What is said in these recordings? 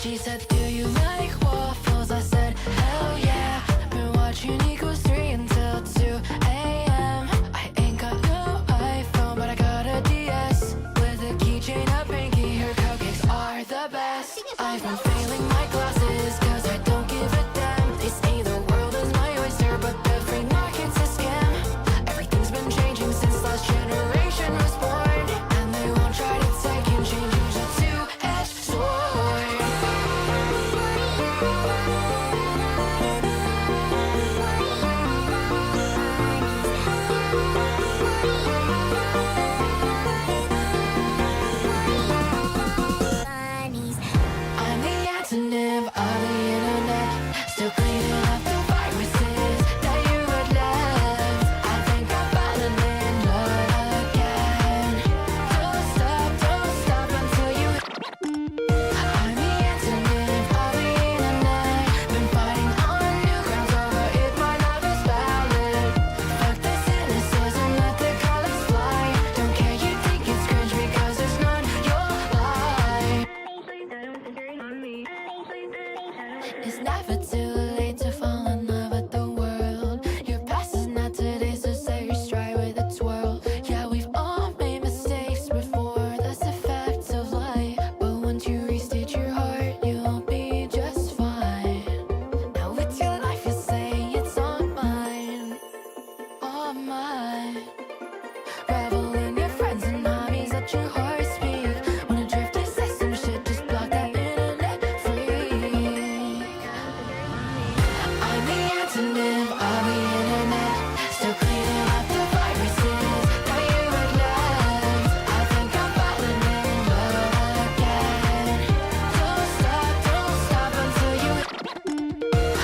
She said, do you like waffles? I said, hell yeah. Been watching equals 3 until 2 a.m. I ain't got no iPhone, but I got a DS with a keychain, a pinky. Her cupcakes are the best. I've been failing my classes cause I don't give a damn. They say the world is my oyster, but the free market's a scam. Everything's been changing since last generation was born, and they won't try to take and change. Use a two-edged sword. I'm the antonym of the internet, still cleaning up the viruses that you had left. I think I'm falling in love again. Don't stop until you. I'm the antonym of the internet, been fighting on new grounds over if my love is valid. Fuck the cynicism, let the colors fly. Don't care, you think it's cringe because it's not your life. It's never too late to fall in love with the world. Your past is not today, so say you're straight with a twirl. Yeah, we've all made mistakes before, that's the fact of life. But once you restate your heart, you'll be just fine. Now it's your life, you say it's all mine, all mine. Revel in your friends and hobbies, let your heart speak. Wanna drift to say some shit, just block that internet free. I'm the antonym of the internet, still cleaning up the viruses that you had left. I think I'm falling in love again. Don't stop until you.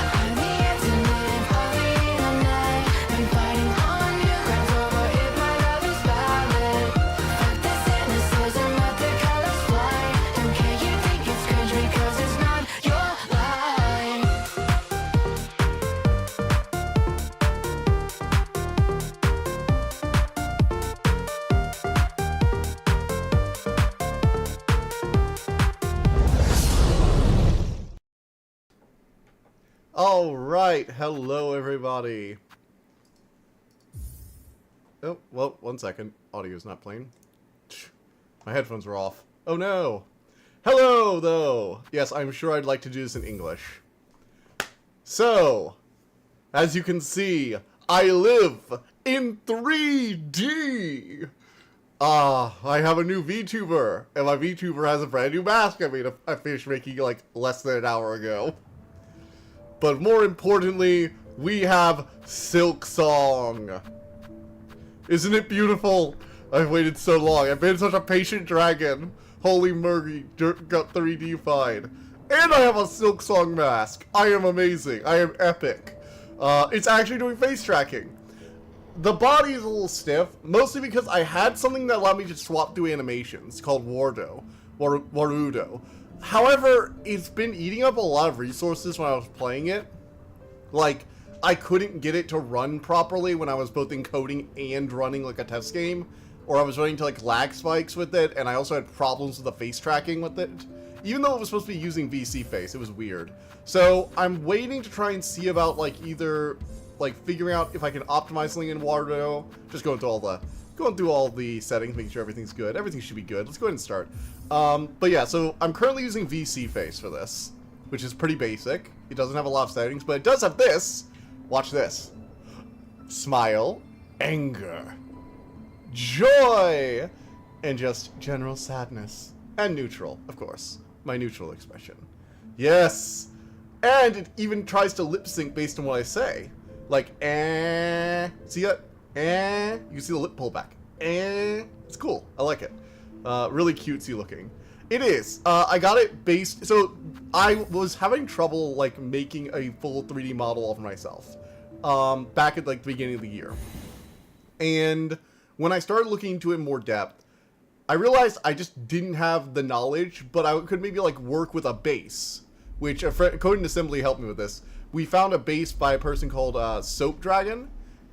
I'm the antonym of the internet, been fighting on new grounds over if my love is valid. Fuck the cynicism, let the colors fly. Don't care, you think it's cringe because it's not your life. All right, hello everybody. Oh, well, 1 second. Audio's not playing. My headphones were off. Oh no. Hello, though. Yes, I'm sure I'd like to do this in English. So, as you can see, I live in 3D. I have a new VTuber, and my VTuber has a brand new mask I made I finished making like less than an hour ago. But more importantly, we have Silksong. Isn't it beautiful? I've waited so long. I've been such a patient dragon. Holy Murray, got 3D-fied. And I have a Silksong mask. I am amazing. I am epic. It's actually doing face tracking. The body is a little stiff, mostly because I had something that allowed me to swap through animations called Warudo. However, it's been eating up a lot of resources when I was playing it. Like, I couldn't get it to run properly when I was both encoding and running like a test game. Or I was running to like lag spikes with it, and I also had problems with the face tracking with it. Even though it was supposed to be using VC face, it was weird. So, I'm waiting to try and see about like either like figuring out if I can optimize something in Warudo. Just going through all the settings, making sure everything's good. Everything should be good. Let's go ahead and start. But yeah, so I'm currently using VC face for this, which is pretty basic. It doesn't have a lot of settings, but it does have this. Watch this. Smile, anger, joy, and just general sadness. And neutral, of course. My neutral expression. Yes! And it even tries to lip sync based on what I say. Like, eh. See that? Eh. You can see the lip pull back. Eh. It's cool. I like it. Really cutesy looking. It is. I got it based... So, I was having trouble, like, making a full 3D model of myself. Back at, like, the beginning of the year. And when I started looking into it in more depth, I realized I just didn't have the knowledge, but I could maybe, like, work with a base. Which, Code and Assembly helped me with this. We found a base by a person called Soap Dragon,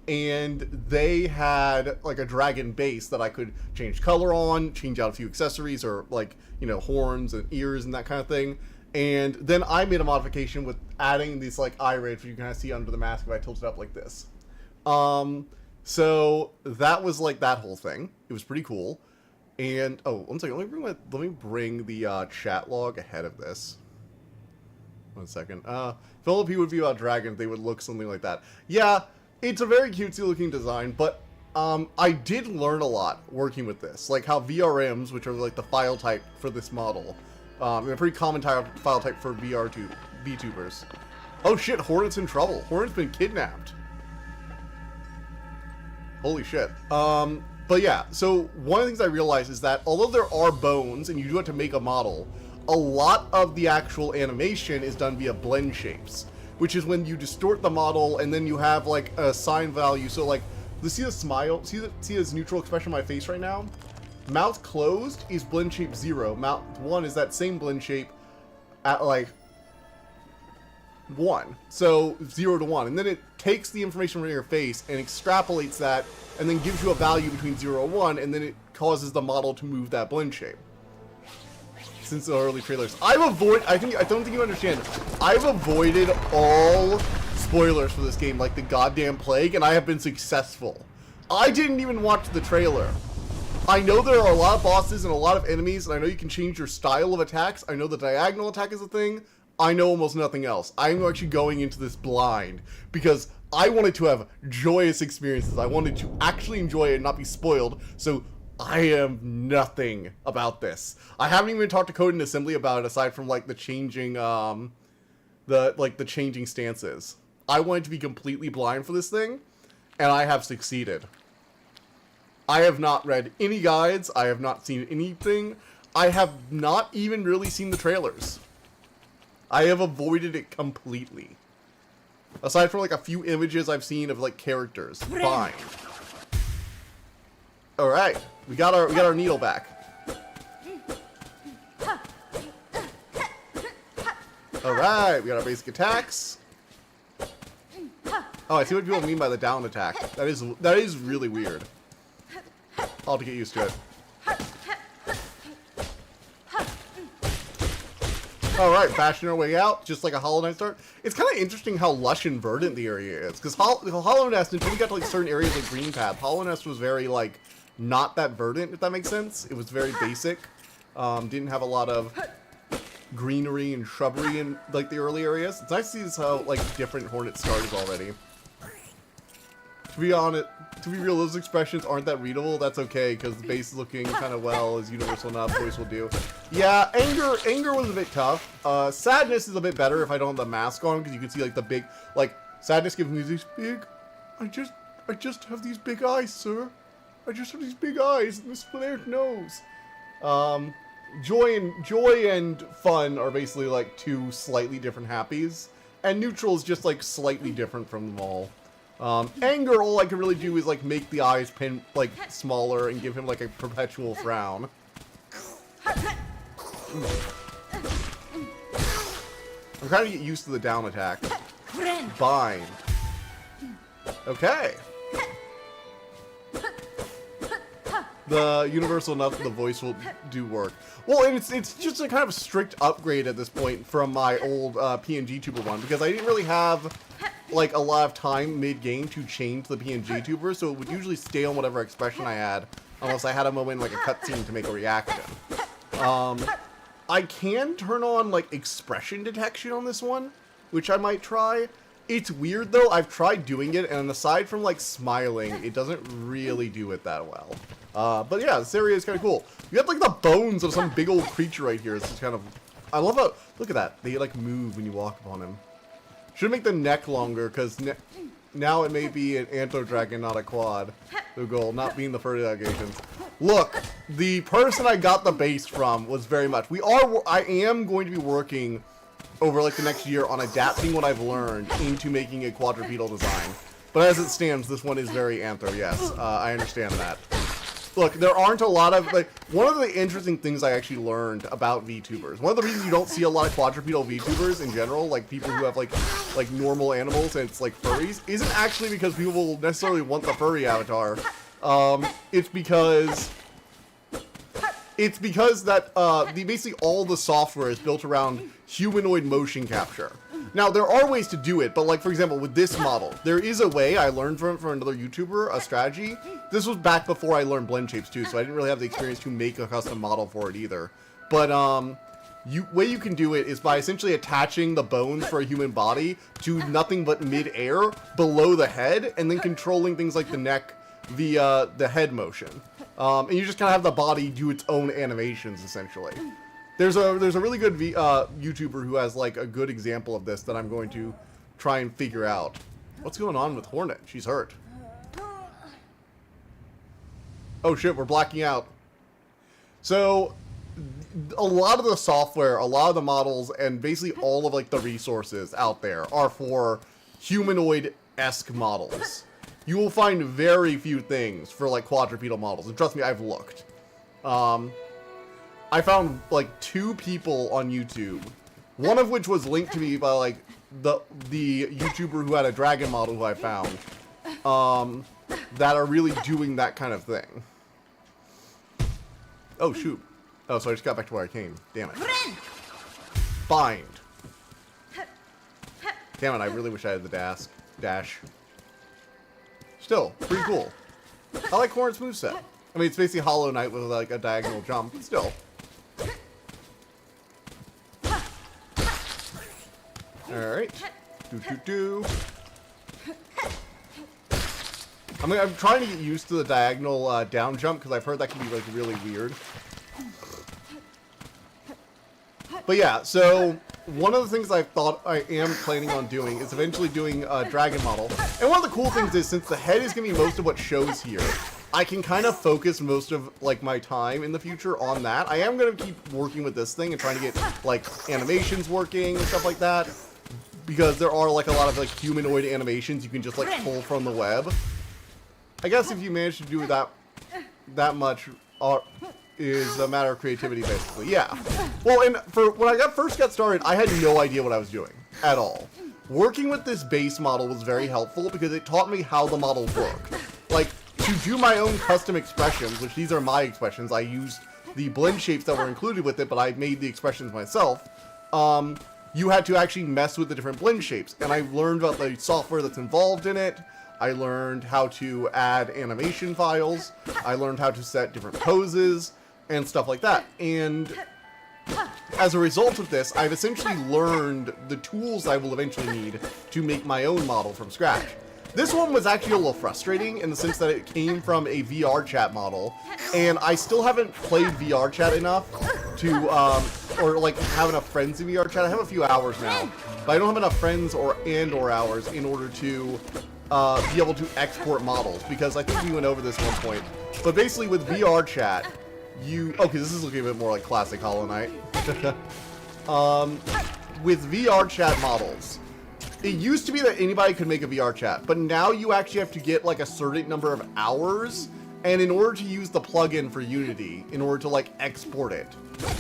and they had like a dragon base that I could change color on, change out a few accessories or like, you know, horns and ears and that kind of thing. And then I made a modification with adding these like eye rays, which you can kind of see under the mask if I tilt it up like this. So that was like that whole thing. It was pretty cool. And oh, one second, let me bring the chat log ahead of this. 1 second. Philip would be about dragons, they would look something like that. Yeah, it's a very cutesy looking design, but I did learn a lot working with this. Like how VRMs, which are like the file type for this model, a pretty common file type for VTubers. Oh shit, Hornet's in trouble. Hornet's been kidnapped. Holy shit. But yeah, so one of the things I realized is that although there are bones and you do have to make a model, a lot of the actual animation is done via blend shapes, which is when you distort the model and then you have like a sign value. So like, see the smile? See this neutral expression on my face right now? Mouth closed is blend shape 0. Mouth 1 is that same blend shape at like 1. So 0 to 1. And then it takes the information from your face and extrapolates that and then gives you a value between 0 and 1, and then it causes the model to move that blend shape. Since the early trailers, I don't think you understand. I've avoided all spoilers for this game like the goddamn plague, and I have been successful. I didn't even watch the trailer. I know there are a lot of bosses and a lot of enemies, and I know you can change your style of attacks. I know the diagonal attack is a thing. I know almost nothing else. I'm actually going into this blind because I wanted to have joyous experiences. I wanted to actually enjoy it and not be spoiled, so I am nothing about this. I haven't even talked to Code and Assembly about it aside from like the changing the changing stances. I wanted to be completely blind for this thing, and I have succeeded. I have not read any guides. I have not seen anything. I have not even really seen the trailers. I have avoided it completely. Aside from like a few images I've seen of like characters. Fine. Alright. We got our needle back. Alright, we got our basic attacks. Oh, I see what people mean by the down attack. That is really weird. I'll have to get used to it. Alright, bashing our way out, just like a Hollow Knight start. It's kind of interesting how lush and verdant the area is, because Hollow Nest, until we got to like certain areas like Green Path, Hollow Nest was very like, not that verdant, if that makes sense. It was very basic. Didn't have a lot of greenery and shrubbery in like the early areas. It's nice to see how like different Hornet started already. To be honest, to be real, those expressions aren't that readable. That's okay, because the base looking kind of well is universal enough. Voice will do. Yeah, anger was a bit tough. Sadness is a bit better if I don't have the mask on, because you can see like the big, like sadness gives me these big. I just have these big eyes, sir. I just have these big eyes and this flared nose. Joy and fun are basically like two slightly different happies, and neutral is just like slightly different from them all. Anger, all I can really do is like make the eyes pin like smaller and give him like a perpetual frown. I'm trying to get used to the down attack. Bind. Okay. The universal enough the voice will do work. Well, and it's just a kind of strict upgrade at this point from my old PNG tuber one, because I didn't really have like a lot of time mid-game to change the PNG tuber, so it would usually stay on whatever expression I had, unless I had a moment like a cutscene to make a reaction. I can turn on like expression detection on this one, which I might try. It's weird though, I've tried doing it, and aside from like smiling, it doesn't really do it that well. But yeah, this area is kind of cool. You have like the bones of some big old creature right here. It's just kind of, I love how, look at that, they like move when you walk upon him. Should make the neck longer, because now it may be an antler dragon, not a quad. The goal, not being the furry allegations. Look, the person I got the base from was very much, I am going to be working over like the next year on adapting what I've learned into making a quadrupedal design. But as it stands, this one is very anther, yes. I understand that. Look, there aren't a lot of, like, one of the interesting things I actually learned about VTubers, one of the reasons you don't see a lot of quadrupedal VTubers in general, like people who have like normal animals and it's like furries, isn't actually because people will necessarily want the furry avatar. It's because It's because that basically all the software is built around humanoid motion capture. Now, there are ways to do it, but like, for example, with this model, there is a way I learned from another YouTuber, a strategy. This was back before I learned blend shapes too, so I didn't really have the experience to make a custom model for it either. But way you can do it is by essentially attaching the bones for a human body to nothing but mid-air below the head, and then controlling things like the neck via the head motion. And you just kind of have the body do its own animations, essentially. There's a really good YouTuber who has like a good example of this that I'm going to try and figure out. What's going on with Hornet? She's hurt. Oh shit, we're blacking out. So, a lot of the software, a lot of the models, and basically all of like the resources out there are for humanoid-esque models. You will find very few things for like quadrupedal models, and trust me, I've looked. I found like 2 people on YouTube, one of which was linked to me by like the YouTuber who had a dragon model who I found, that are really doing that kind of thing. Oh shoot. Oh, so I just got back to where I came. Damn it. Bind. Damn it, I really wish I had the dash. Still, pretty cool. I like Hornet's moveset. I mean, it's basically Hollow Knight with like a diagonal jump, but still. Alright. I'm trying to get used to the diagonal down jump, because I've heard that can be like really weird. But yeah, so one of the things I thought I am planning on doing is eventually doing a dragon model. And one of the cool things is, since the head is going to be most of what shows here, I can kind of focus most of like my time in the future on that. I am going to keep working with this thing and trying to get like animations working and stuff like that, because there are like a lot of like humanoid animations you can just like pull from the web. I guess if you manage to do that much is a matter of creativity, basically. Yeah. Well, and when I first got started, I had no idea what I was doing at all. Working with this base model was very helpful because it taught me how the models work. Like, to do my own custom expressions, which these are my expressions, I used the blend shapes that were included with it, but I made the expressions myself. You had to actually mess with the different blend shapes, and I learned about the software that's involved in it. I learned how to add animation files. I learned how to set different poses and stuff like that. And as a result of this, I've essentially learned the tools I will eventually need to make my own model from scratch. This one was actually a little frustrating in the sense that it came from a VR chat model, and I still haven't played VR chat enough to, or like have enough friends in VR chat. I have a few hours now, but I don't have enough friends or hours in order to be able to export models, because I think we went over this at one point. But basically with VR chat, okay, this is looking a bit more like classic Hollow Knight. With VR chat models, it used to be that anybody could make a VR chat, but now you actually have to get like a certain number of hours, and in order to use the plugin for Unity, in order to like export it,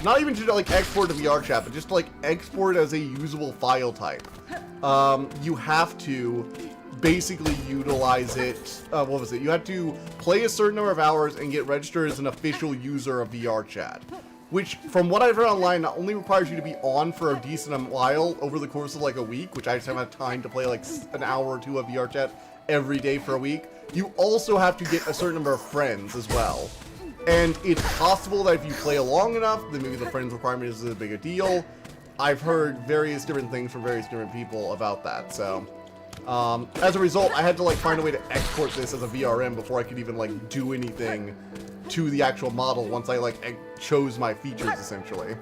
not even to like export to VR chat, but just to like export it as a usable file type, you have to basically utilize it, what was it? You had to play a certain number of hours and get registered as an official user of VR chat, which, from what I've read online, not only requires you to be on for a decent while over the course of like a week, which I just haven't had time to play like an hour or two of VR chat every day for a week, you also have to get a certain number of friends as well. And it's possible that if you play long enough, then maybe the friends requirement is a bigger deal. I've heard various different things from various different people about that, so as a result, I had to like find a way to export this as a VRM before I could even like do anything to the actual model once I like chose my features essentially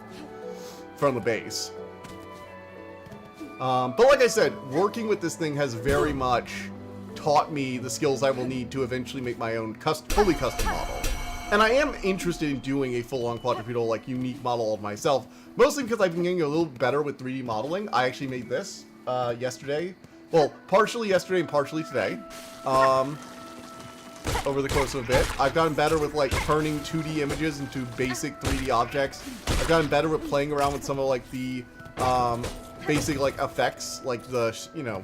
from the base. But like I said, working with this thing has very much taught me the skills I will need to eventually make my own fully custom model. And I am interested in doing a full-on quadrupedal like unique model of myself, mostly because I've been getting a little better with 3D modeling. I actually made this yesterday. Well, partially yesterday and partially today, over the course of a bit. I've gotten better with, like, turning 2D images into basic 3D objects. I've gotten better with playing around with some of, like, the, basic, like, effects, like the, you know,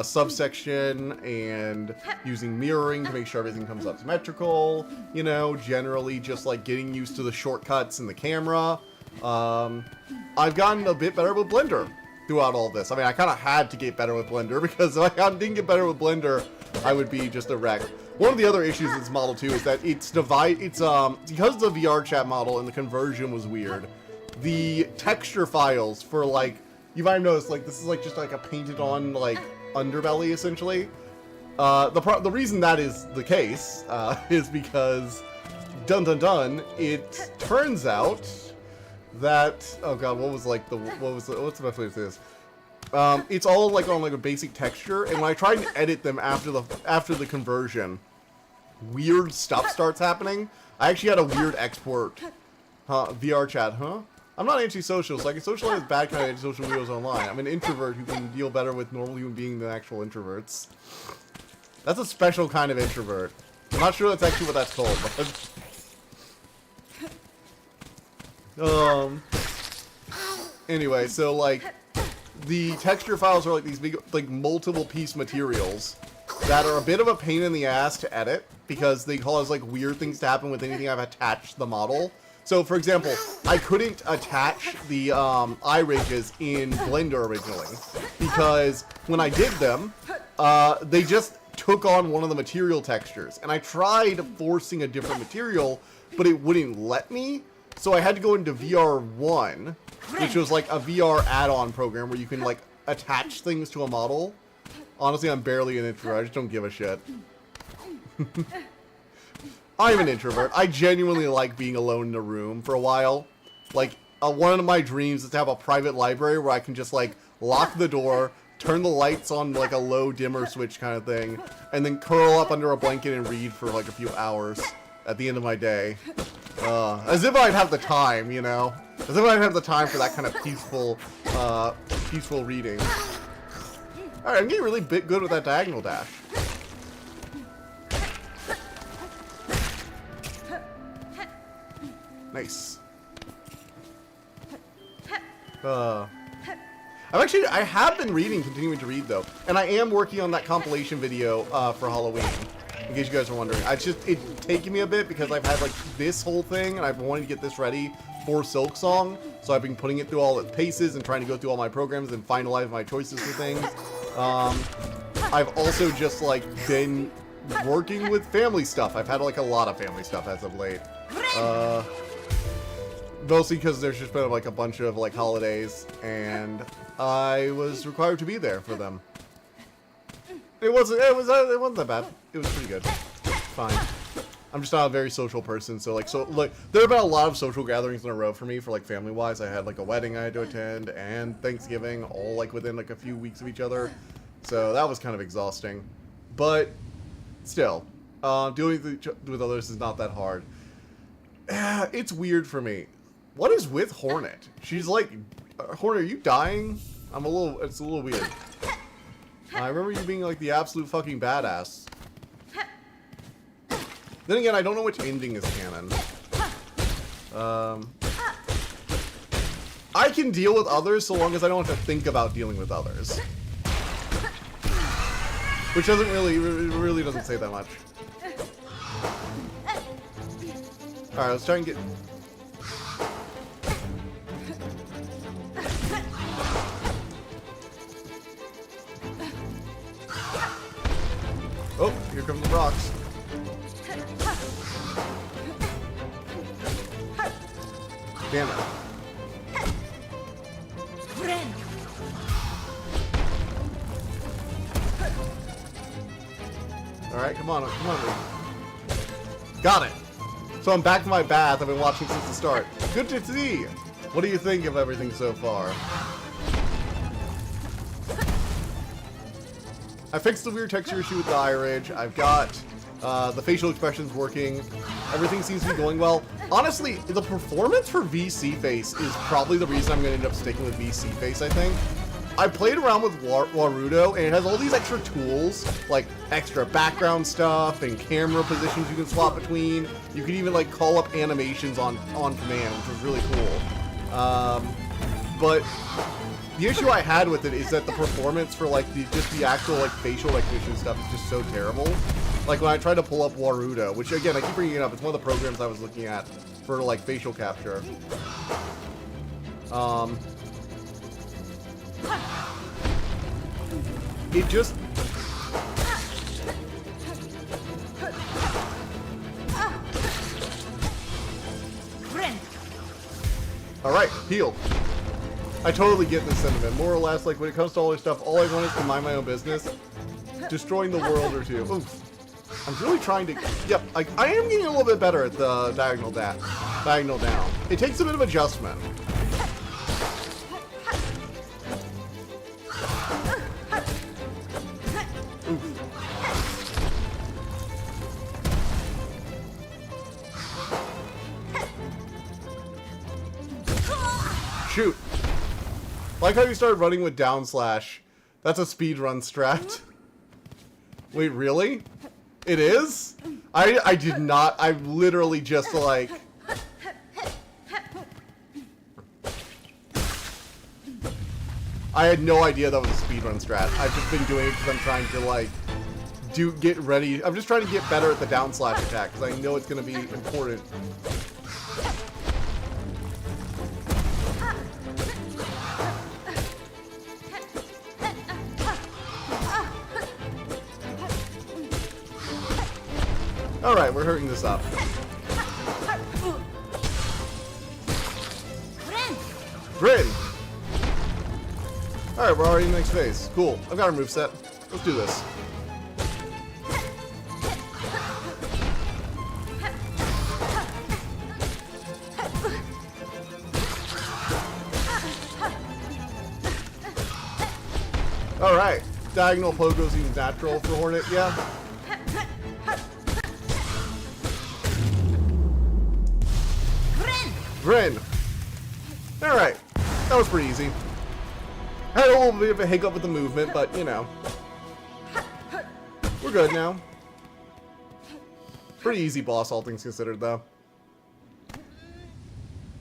subsection and using mirroring to make sure everything comes up symmetrical, you know, generally just like getting used to the shortcuts in the camera. I've gotten a bit better with Blender throughout all this. I mean, I kind of had to get better with Blender because if I didn't get better with Blender, I would be just a wreck. One of the other issues with this model too is that it's because it's a VR chat model and the conversion was weird. The texture files for like, you might have noticed, like this is like just like a painted on like underbelly essentially. The reason that is the case is because it turns out that, oh god, what's the best way to say this? It's all like on like a basic texture, and when I tried to edit them after the conversion, weird stuff starts happening. I actually had a weird export. VR chat, huh? I'm not antisocial, so I can socialize bad kind of antisocial videos online. I'm an introvert who can deal better with normal human beings than actual introverts. That's a special kind of introvert. I'm not sure that's actually what that's called, but anyway, so like the texture files are like these big, like multiple piece materials that are a bit of a pain in the ass to edit because they cause like weird things to happen with anything I've attached to the model. So for example, I couldn't attach the eye ridges in Blender originally because when I did them, they just took on one of the material textures, and I tried forcing a different material, but it wouldn't let me. So I had to go into VR1, which was like a VR add-on program where you can like attach things to a model. Honestly, I'm barely an introvert. I just don't give a shit. I'm an introvert. I genuinely like being alone in a room for a while. Like, one of my dreams is to have a private library where I can just like lock the door, turn the lights on like a low dimmer switch kind of thing, and then curl up under a blanket and read for like a few hours at the end of my day. As if I'd have the time, you know? As if I'd have the time for that kind of peaceful reading. Alright, I'm getting really good with that diagonal dash. Nice. I have been continuing to read though, and I am working on that compilation video for Halloween. In case you guys are wondering, it's taking me a bit because I've had like this whole thing, and I've wanted to get this ready for Silksong, so I've been putting it through all its paces and trying to go through all my programs and finalize my choices for things. I've also just like been working with family stuff. I've had like a lot of family stuff as of late. Mostly because there's just been like a bunch of like holidays, and I was required to be there for them. It wasn't that bad. It was pretty good. Fine. I'm just not a very social person, so there have been a lot of social gatherings in a row for me for like family wise. I had like a wedding I had to attend and Thanksgiving all like within like a few weeks of each other. So that was kind of exhausting. But still, dealing with others is not that hard. It's weird for me. What is with Hornet? She's like, Hornet, are you dying? It's a little weird. I remember you being like the absolute fucking badass. Then again, I don't know which ending is canon. I can deal with others so long as I don't have to think about dealing with others. Which doesn't really doesn't say that much. Alright, let's try and get... Oh, here come the rocks. Damn it. Alright, come on. Got it. So I'm back to my bath. I've been watching since the start. Good to see. What do you think of everything so far? I fixed the weird texture issue with the eye ridge. I've got the facial expressions working. Everything seems to be going well. Honestly, the performance for VC Face is probably the reason I'm going to end up sticking with VC Face, I think. I played around with Warudo, and it has all these extra tools, like extra background stuff and camera positions you can swap between. You can even like call up animations on command, which was really cool. But The issue I had with it is that the performance for like just the actual like facial recognition stuff is just so terrible. Like when I tried to pull up Waruda, which again I keep bringing it up, it's one of the programs I was looking at for like facial capture. It just Alright, heal. I totally get this sentiment. More or less, like, when it comes to all this stuff, all I want is to mind my own business. Destroying the world or two. Oof. I'm really trying to... Yep, I am getting a little bit better at the diagonal down. It takes a bit of adjustment. Shoot. Like how you started running with down slash. That's a speedrun strat. Wait, really? It is? I did not. I literally just like... I had no idea that was a speedrun strat. I've just been doing it because I'm trying to like... get ready. I'm just trying to get better at the down slash attack because I know it's going to be important. Alright, we're hurting this up. Bryn! Alright, we're already in the next phase. Cool. I've got our moveset. Let's do this. Alright. Diagonal pogo seems natural for Hornet, yeah? Bryn! Alright. That was pretty easy. Had a little bit of a hiccup with the movement, but, you know. We're good now. Pretty easy boss, all things considered, though.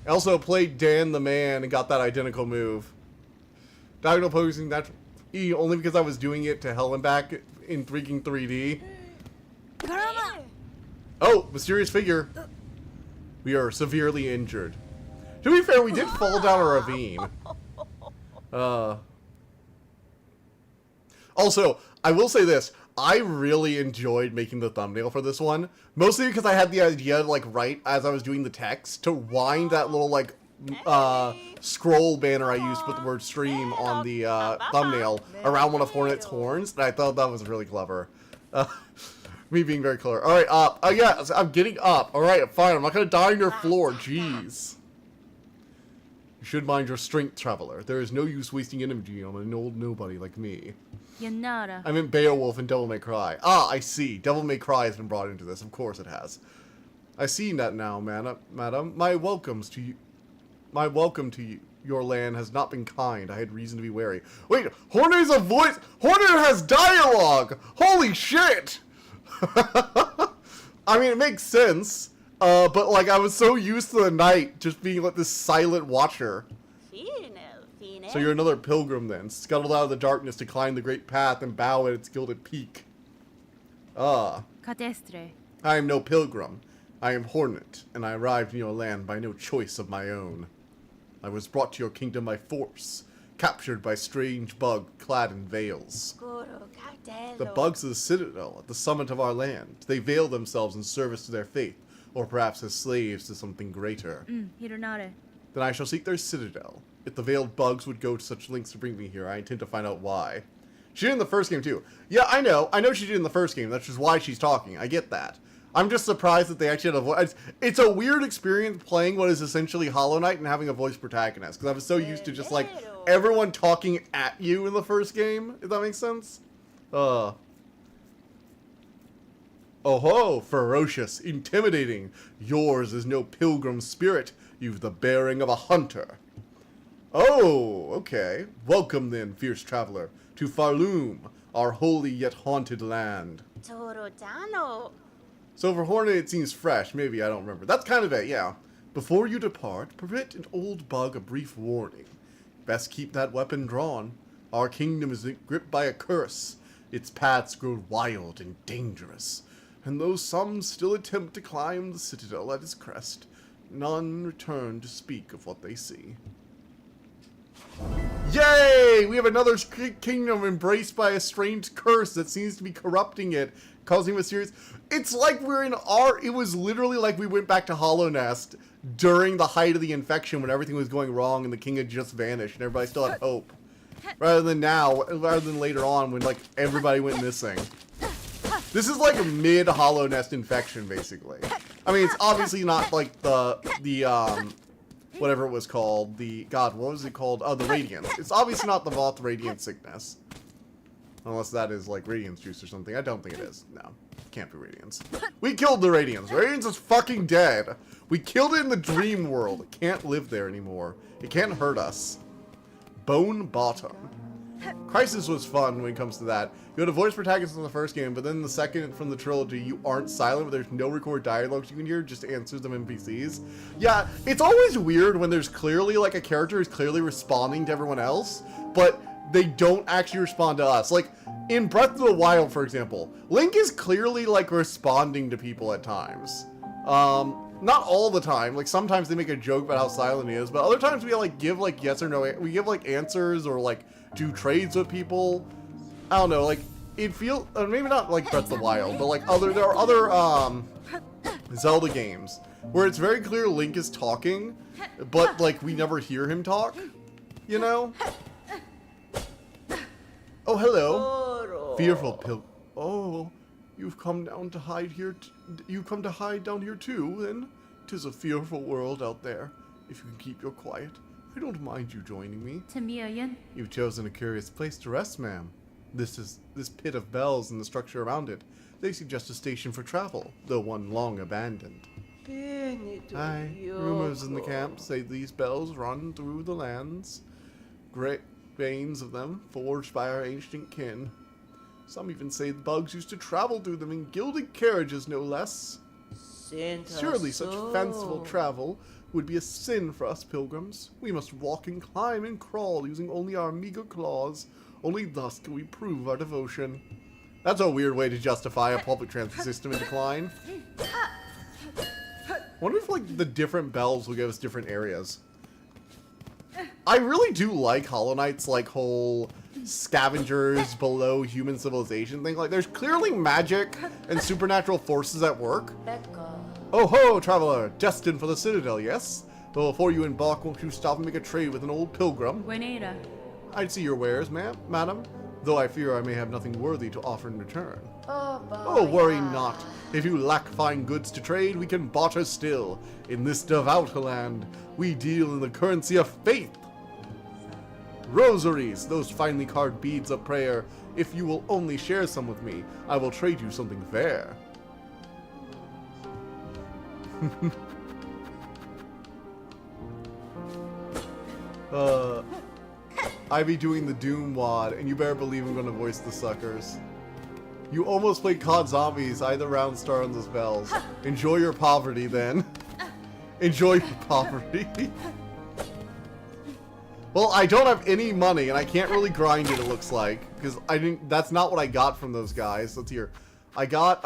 I also played Dan the Man and got that identical move. Diagonal posing, that's only because I was doing it to hell and back in freaking 3D. Oh, mysterious figure. We are severely injured. To be fair, we did fall down a ravine. Also, I will say this. I really enjoyed making the thumbnail for this one. Mostly because I had the idea, like, right as I was doing the text, to wind that little, like, scroll banner I used to put the word stream on the thumbnail around one of Hornet's horns. And I thought that was really clever. Me being very clever. Alright, up. Oh, yeah, I'm getting up. Alright, fine. I'm not going to die on your floor. Jeez. You should mind your strength, traveler. There is no use wasting energy on an old nobody like me. I meant Beowulf and Devil May Cry. Ah, I see. Devil May Cry has been brought into this. Of course it has. I see that now, madam. My welcome to you. Your land has not been kind. I had reason to be wary. Wait, Hornet is a voice. Hornet has dialogue. Holy shit! I mean, it makes sense. But like, I was so used to the knight just being like this silent watcher. So you're another pilgrim then, scuttled out of the darkness to climb the great path and bow at its gilded peak. Ah. I am no pilgrim. I am Hornet, and I arrived in your land by no choice of my own. I was brought to your kingdom by force, captured by strange bug clad in veils. The bugs of the citadel at the summit of our land. They veil themselves in service to their faith, or perhaps as slaves to something greater. Then I shall seek their citadel. If the veiled bugs would go to such lengths to bring me here, I intend to find out why. She did in the first game too. Yeah, I know she did in the first game. That's just why she's talking. I get that. I'm just surprised that they actually had a voice. It's a weird experience playing what is essentially Hollow Knight and having a voice protagonist. Because I was so used to just like everyone talking at you in the first game. If that makes sense. Oh ho, ferocious, intimidating. Yours is no pilgrim spirit. You've the bearing of a hunter. Oh, okay. Welcome then, fierce traveler, to Farloom, our holy yet haunted land. So for Hornet it seems fresh, maybe, I don't remember. That's kind of it, yeah. Before you depart, permit an old bug a brief warning. Best keep that weapon drawn. Our kingdom is gripped by a curse. Its paths grow wild and dangerous. And though some still attempt to climb the citadel at its crest, none return to speak of what they see. Yay! We have another kingdom embraced by a strange curse that seems to be corrupting it, causing mysterious... It's like we're in our... It was literally like we went back to Hollow Nest during the height of the infection when everything was going wrong and the king had just vanished and everybody still had hope. Rather than now, rather than later on when, like, everybody went missing. This is like a mid-Hollow Nest infection, basically. I mean, it's obviously not like whatever it was called, God, what was it called? Oh, the Radiance. It's obviously not the Voth Radiant Sickness. Unless that is, like, Radiance Juice or something. I don't think it is. No, can't be Radiance. We killed the Radiance. Radiance is fucking dead. We killed it in the dream world. It can't live there anymore. It can't hurt us. Bone Bottom. Crisis was fun when it comes to that. You had a voice protagonist in the first game, but then the second from the trilogy, you aren't silent, but there's no recorded dialogues you can hear, just answers of NPCs. Yeah, it's always weird when there's clearly, like, a character is clearly responding to everyone else, but they don't actually respond to us. Like, in Breath of the Wild, for example, Link is clearly, like, responding to people at times. Not all the time. Like, sometimes they make a joke about how silent he is, but other times we, like, give, like, yes or no, we give, like, answers or, like, do trades with people. I don't know, like, it feels, maybe not like Breath of the Wild, but like there are other, Zelda games where it's very clear Link is talking, but like we never hear him talk, you know? Oh, hello. Fearful Oh, you've come down to hide here, you've come to hide down here too, then? 'Tis a fearful world out there. If you can keep your quiet, I don't mind you joining me. You've chosen a curious place to rest, ma'am. This pit of bells and the structure around it. They suggest a station for travel, though one long abandoned. Aye, rumors in the camp say these bells run through the lands. Great veins of them, forged by our ancient kin. Some even say the bugs used to travel through them in gilded carriages, no less. Surely such fanciful travel would be a sin for us pilgrims. We must walk and climb and crawl using only our meager claws. Only thus can we prove our devotion. That's a weird way to justify a public transit system in decline. I wonder if, like, the different bells will give us different areas. I really do like Hollow Knight's, like, whole scavengers below human civilization thing. Like, there's clearly magic and supernatural forces at work. Oh ho, traveler, destined for the Citadel, yes? But before you embark, won't you stop and make a trade with an old pilgrim? I'd see your wares, madam, though I fear I may have nothing worthy to offer in return. Oh, worry not. If you lack fine goods to trade, we can barter still. In this devout land, we deal in the currency of faith. Rosaries, those finely carved beads of prayer. If you will only share some with me, I will trade you something fair. I be doing the Doom WOD, and you better believe I'm gonna voice the suckers. You almost played COD Zombies, either round star on those bells. Enjoy your poverty, then. Enjoy your poverty. Well, I don't have any money, and I can't really grind it, it looks like. Because I didn't, that's not what I got from those guys. Let's hear. I got,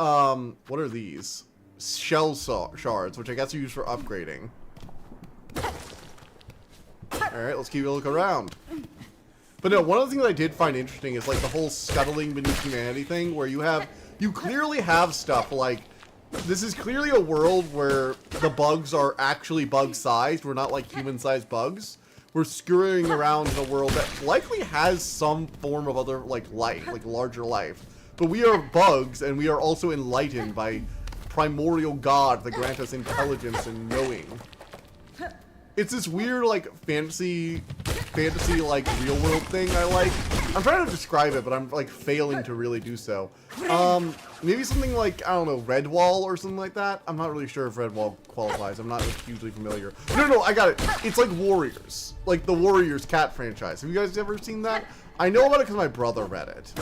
what are these? Shell shards, which I guess are used for upgrading. Alright, let's keep a look around. But no, one of the things I did find interesting is like the whole scuttling beneath humanity thing, where you clearly have stuff like, this is clearly a world where the bugs are actually bug-sized, we're not like human-sized bugs. We're scurrying around in a world that likely has some form of other, like, life, like larger life. But we are bugs, and we are also enlightened by primordial God that grant us intelligence and knowing. It's this weird, like, fantasy, like, real-world thing I like. I'm trying to describe it, but I'm, like, failing to really do so. Maybe something like, I don't know, Redwall or something like that? I'm not really sure if Redwall qualifies. I'm not hugely familiar. No, I got it. It's like Warriors. Like the Warriors cat franchise. Have you guys ever seen that? I know about it because my brother read it.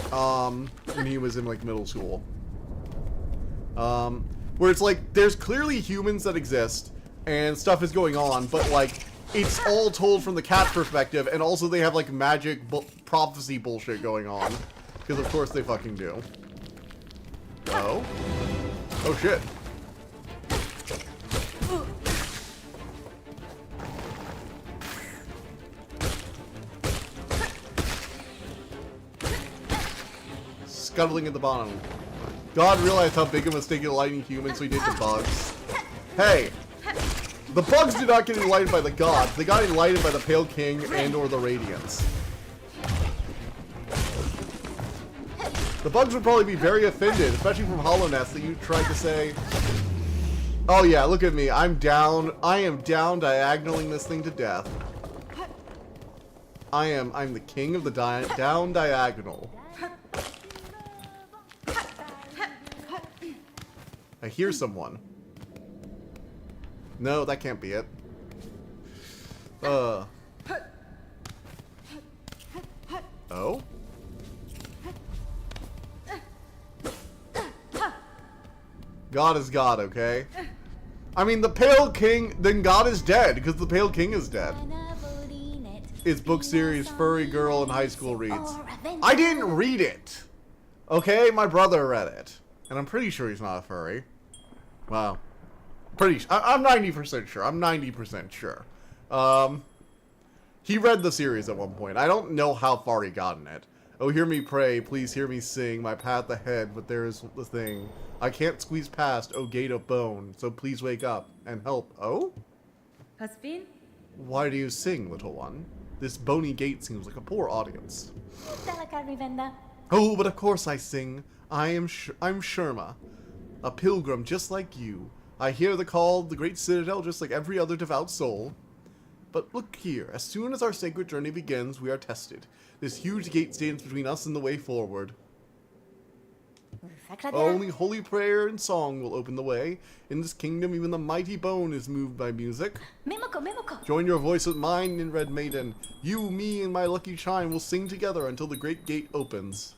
When he was in, like, middle school. Where it's like, there's clearly humans that exist, and stuff is going on, but, like, it's all told from the cat perspective, and also they have like magic prophecy bullshit going on. Because of course they fucking do. Oh? Oh shit. Scuttling at the bottom. God realized how big a mistake enlightening humans we did to bugs. Hey! The bugs did not get enlightened by the gods. They got enlightened by the Pale King and or the Radiance. The bugs would probably be very offended, especially from Hollow Nest, that you tried to say, oh yeah, look at me. I am down diagonaling this thing to death. I'm the king of the down diagonal. I hear someone. No, that can't be it. Oh? God is God, okay? I mean, the Pale King, then God is dead, because the Pale King is dead. It's book series Furry Girl in High School reads. I didn't read it! Okay, my brother read it. And I'm pretty sure he's not a furry. Wow. I'm 90% sure. I'm 90% sure. He read the series at one point. I don't know how far he got in it. Oh, hear me pray, please hear me sing, my path ahead, but there is the thing. I can't squeeze past, oh gate of bone, so please wake up and help. Oh? Hasbin? Why do you sing, little one? This bony gate seems like a poor audience. Oh, but of course I sing. I'm Sherma, a pilgrim just like you. I hear the call of the great citadel just like every other devout soul. But look here, as soon as our sacred journey begins, we are tested. This huge gate stands between us and the way forward. Only holy prayer and song will open the way. In this kingdom, even the mighty bone is moved by music. Join your voice with mine in Red Maiden. You, me, and my lucky chime will sing together until the great gate opens.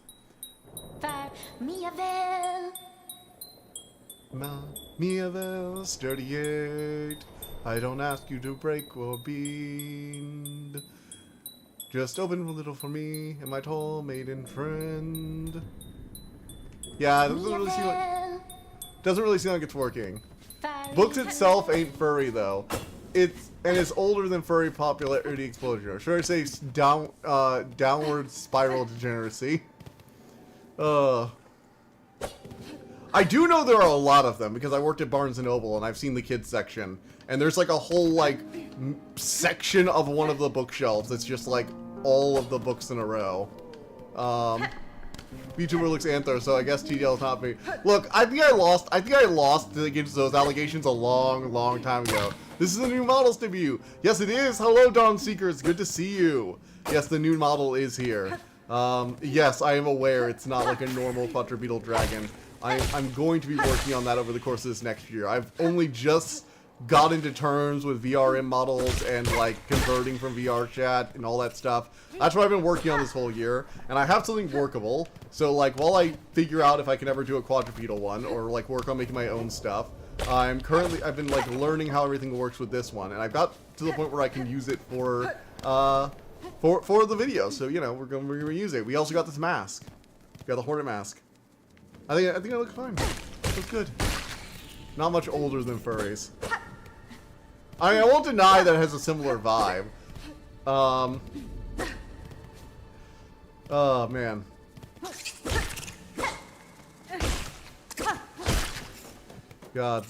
Miavel, sturdy eight. I don't ask you to break or bend. Just open a little for me and my tall maiden friend. Yeah, it doesn't really seem like it's working. Books itself ain't furry though. It's older than furry popularity explosion. Or should I say downward spiral degeneracy? I do know there are a lot of them because I worked at Barnes & Noble and I've seen the kids section. And there's like a whole like section of one of the bookshelves that's just like all of the books in a row. VTuber looks Anther, so I guess TDL is not me. Look, I think I lost against those allegations a long time ago. This is the new model's debut. Yes, it is. Hello, Dawn Seekers. Good to see you. Yes, the new model is here. Yes, I am aware it's not like a normal Flutter Beetle Dragon. I'm going to be working on that over the course of this next year. I've only just got into terms with VRM models and like converting from VR chat and all that stuff. That's what I've been working on this whole year, and I have something workable. So like while I figure out if I can ever do a quadrupedal one or like work on making my own stuff, I've been like learning how everything works with this one, and I've got to the point where I can use it for the video. So you know we're gonna use it. We also got this mask. We got the Hornet mask. I think it looks fine. It looks good. Not much older than furries. I mean, I won't deny that it has a similar vibe. Oh, man. God.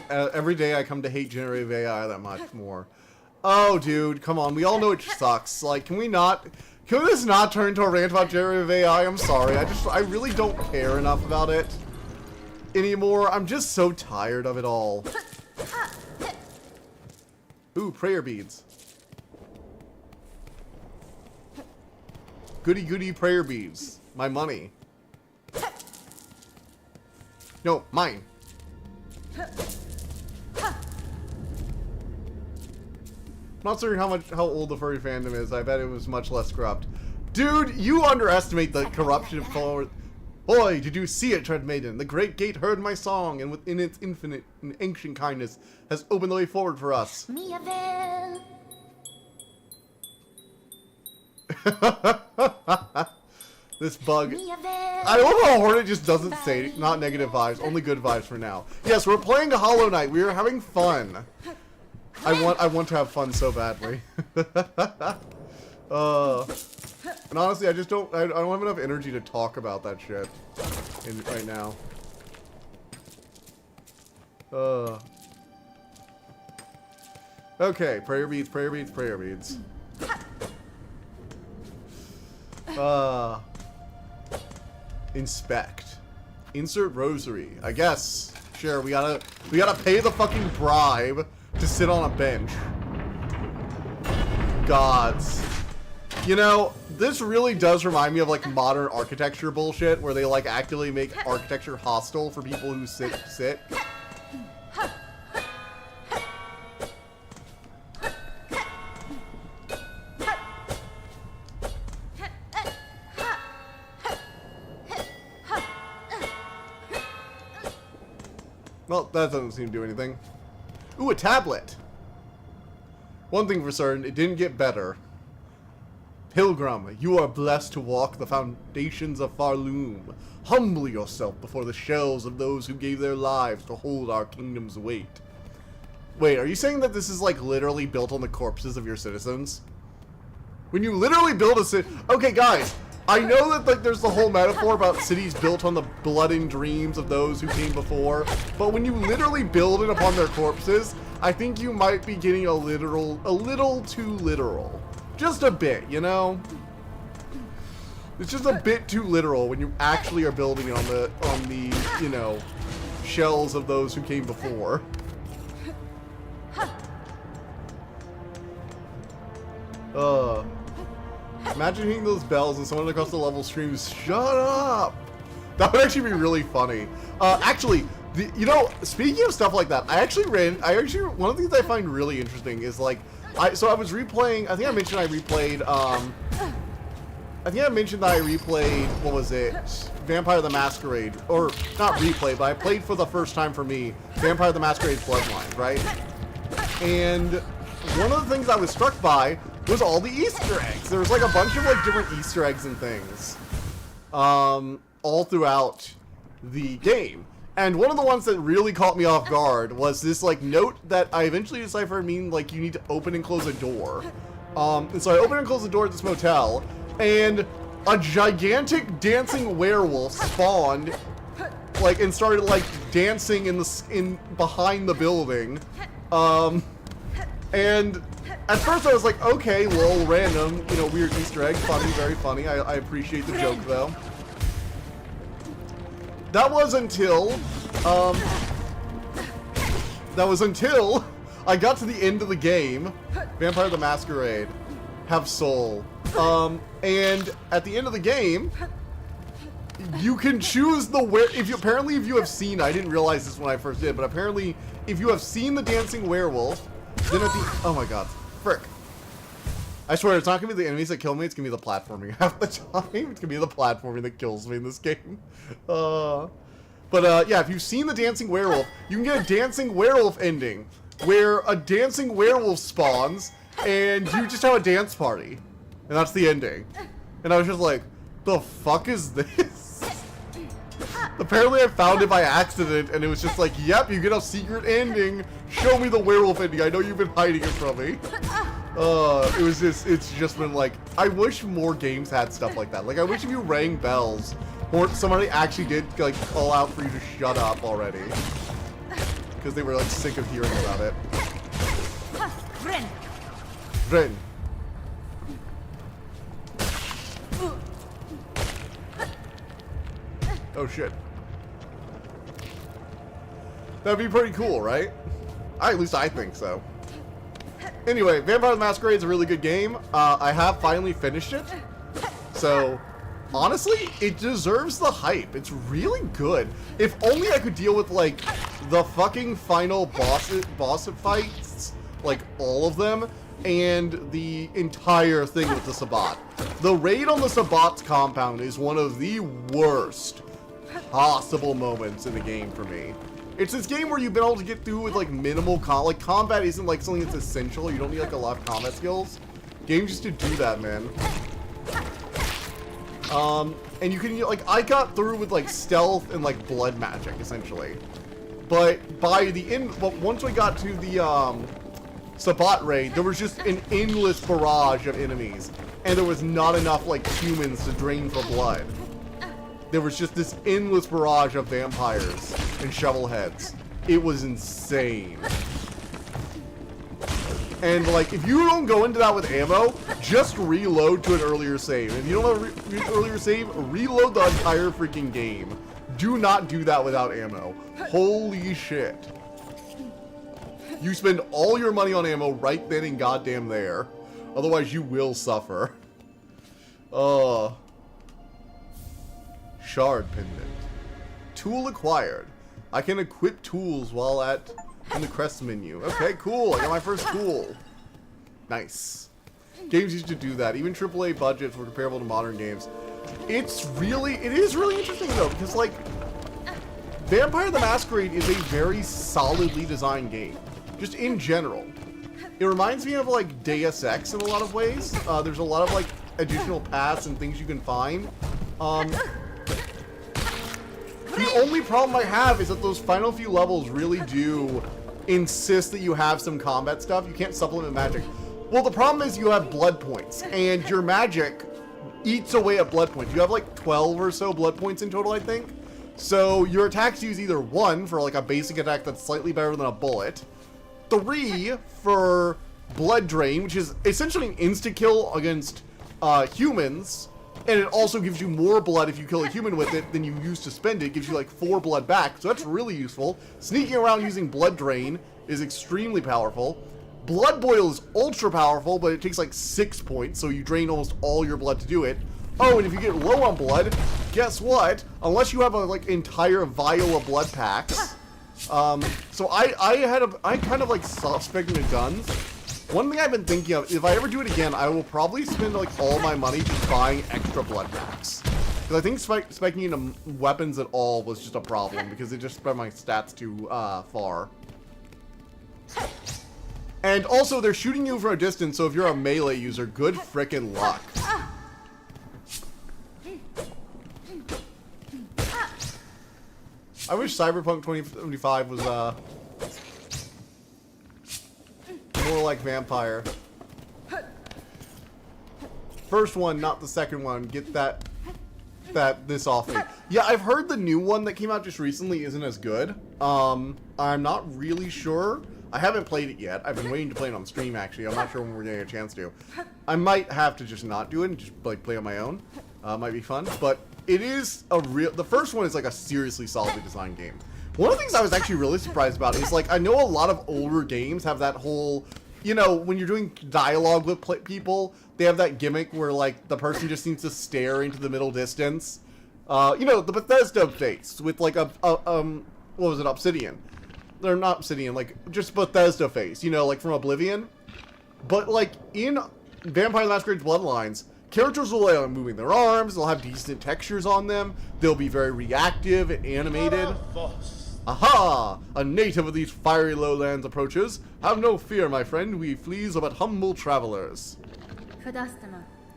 Every day I come to hate generative AI that much more. Oh, dude, come on. We all know it sucks. Like, can this not turn into a rant about generative AI? I'm sorry. I really don't care enough about it anymore. I'm just so tired of it all. Ooh, prayer beads. Goody goody prayer beads. My money. No, mine. I'm not certain how old the furry fandom is. I bet it was much less corrupt. Dude, you underestimate the corruption of color. Boy, did you see it, Tread Maiden? The great gate heard my song, and within its infinite and ancient kindness has opened the way forward for us. This bug. I love how Hornet just doesn't say not negative vibes, only good vibes for now. Yes, we're playing Hollow Knight. We are having fun. I want to have fun so badly. And honestly, I don't have enough energy to talk about that shit right now. Okay, prayer beads, prayer beads, prayer beads. Inspect. Insert rosary. I guess. Sure, we gotta pay the fucking bribe to sit on a bench. Gods. You know, this really does remind me of like modern architecture bullshit where they like actively make architecture hostile for people who sit. Well, that doesn't seem to do anything. Ooh, a tablet! One thing for certain, it didn't get better. Pilgrim, you are blessed to walk the foundations of Farloom. Humble yourself before the shells of those who gave their lives to hold our kingdom's weight. Wait, are you saying that this is like literally built on the corpses of your citizens? When you literally build a city... Okay, guys, I know that like there's the whole metaphor about cities built on the blood and dreams of those who came before, but when you literally build it upon their corpses, I think you might be getting a little too literal. Just a bit, you know? It's just a bit too literal when you actually are building it on the, you know, shells of those who came before. Imagine hitting those bells and someone across the level screams, "Shut up!" That would actually be really funny. Actually, you know, speaking of stuff like that, one of the things I find really interesting is like, so I was replaying, I think I mentioned I replayed, what was it? Vampire the Masquerade. Or, not replay, but I played for the first time for me, Vampire the Masquerade Bloodlines, right? And one of the things I was struck by was all the Easter eggs. There was like a bunch of like different Easter eggs and things, all throughout the game. And one of the ones that really caught me off guard was this like note that I eventually deciphered mean like you need to open and close a door. And so I opened and closed the door at this motel, and a gigantic dancing werewolf spawned, like, and started like dancing in behind the building. And at first I was like, okay, lol, random, you know, weird Easter egg, funny, very funny. I appreciate the joke though. That was until I got to the end of the game, Vampire the Masquerade, Have Soul. And at the end of the game, you can choose apparently if you have seen, I didn't realize this when I first did, but apparently if you have seen the dancing werewolf, then at the, oh my god, frick. I swear, it's not gonna be the enemies that kill me, it's gonna be the platforming half the time. It's gonna be the platforming that kills me in this game. Yeah, if you've seen the dancing werewolf, you can get a dancing werewolf ending, where a dancing werewolf spawns, and you just have a dance party. And that's the ending. And I was just like, the fuck is this? Apparently I found it by accident, and it was just like, yep, you get a secret ending. Show me the werewolf ending. I know you've been hiding it from me. It's just been like, I wish more games had stuff like that. Like, I wish if you rang bells, or somebody actually did, like, call out for you to shut up already. Because they were, like, sick of hearing about it. Ren. Oh, shit. That'd be pretty cool, right? At least I think so. Anyway, Vampire the Masquerade is a really good game. I have finally finished it. So, honestly, it deserves the hype. It's really good. If only I could deal with, like, the fucking final boss fights, like, all of them, and the entire thing with the Sabbat. The raid on the Sabbat's compound is one of the worst possible moments in the game for me. It's this game where you've been able to get through with like minimal combat isn't like something that's essential. You don't need like a lot of combat skills. Games used to do that, man. And you can like I got through with like stealth and like blood magic essentially. But by the end, but once we got to the Sabat raid, there was just an endless barrage of enemies, and there was not enough like humans to drain for blood. There was just this endless barrage of vampires and shovel heads. It was insane. And like, if you don't go into that with ammo, just reload to an earlier save. If you don't have an earlier save, reload the entire freaking game. Do not do that without ammo. Holy shit. You spend all your money on ammo right then and goddamn there. Otherwise, you will suffer. Shard pendant. Tool acquired. I can equip tools while in the crest menu. Okay, cool. I got my first tool. Nice. Games used to do that. Even AAA budgets were comparable to modern games. It is really interesting though, because like Vampire the Masquerade is a very solidly designed game. Just in general. It reminds me of like Deus Ex in a lot of ways. There's a lot of like additional paths and things you can find. The only problem I have is that those final few levels really do insist that you have some combat stuff. You can't supplement magic. Well, the problem is you have blood points, and your magic eats away at blood points. You have like 12 or so blood points in total, I think. So your attacks use either 1 for like a basic attack that's slightly better than a bullet, 3 for blood drain, which is essentially an insta-kill against humans, and it also gives you more blood if you kill a human with it than you use to spend it. It gives you like 4 blood back, so that's really useful. Sneaking around using blood drain is extremely powerful. Blood boil is ultra powerful, but it takes like 6 points, so you drain almost all your blood to do it. Oh, and if you get low on blood, guess what? Unless you have a like entire vial of blood packs. So I kind of like suspecting the guns. One thing I've been thinking of, if I ever do it again, I will probably spend like all my money just buying extra blood packs. Because I think specking into weapons at all was just a problem, because it just spread my stats too far. And also, they're shooting you from a distance, so if you're a melee user, good frickin' luck. I wish Cyberpunk 2075 was more like Vampire. First one, not the second one. Get this off me. Yeah, I've heard the new one that came out just recently isn't as good. I'm not really sure. I haven't played it yet. I've been waiting to play it on stream, actually. I'm not sure when we're getting a chance to. I might have to just not do it and just like play on my own. Might be fun, but it is a real. The first one is like a seriously solidly designed game. One of the things I was actually really surprised about is like I know a lot of older games have that whole, you know, when you're doing dialogue with people, they have that gimmick where like the person just seems to stare into the middle distance. You know, the Bethesda face with like what was it, Obsidian? They're not Obsidian, like just Bethesda face, you know, like from Oblivion. But like in Vampire the Masquerade's Bloodlines, characters will like moving their arms, they'll have decent textures on them, they'll be very reactive and animated. Aha! A native of these fiery lowlands approaches. Have no fear, my friend, we fleas are but humble travelers.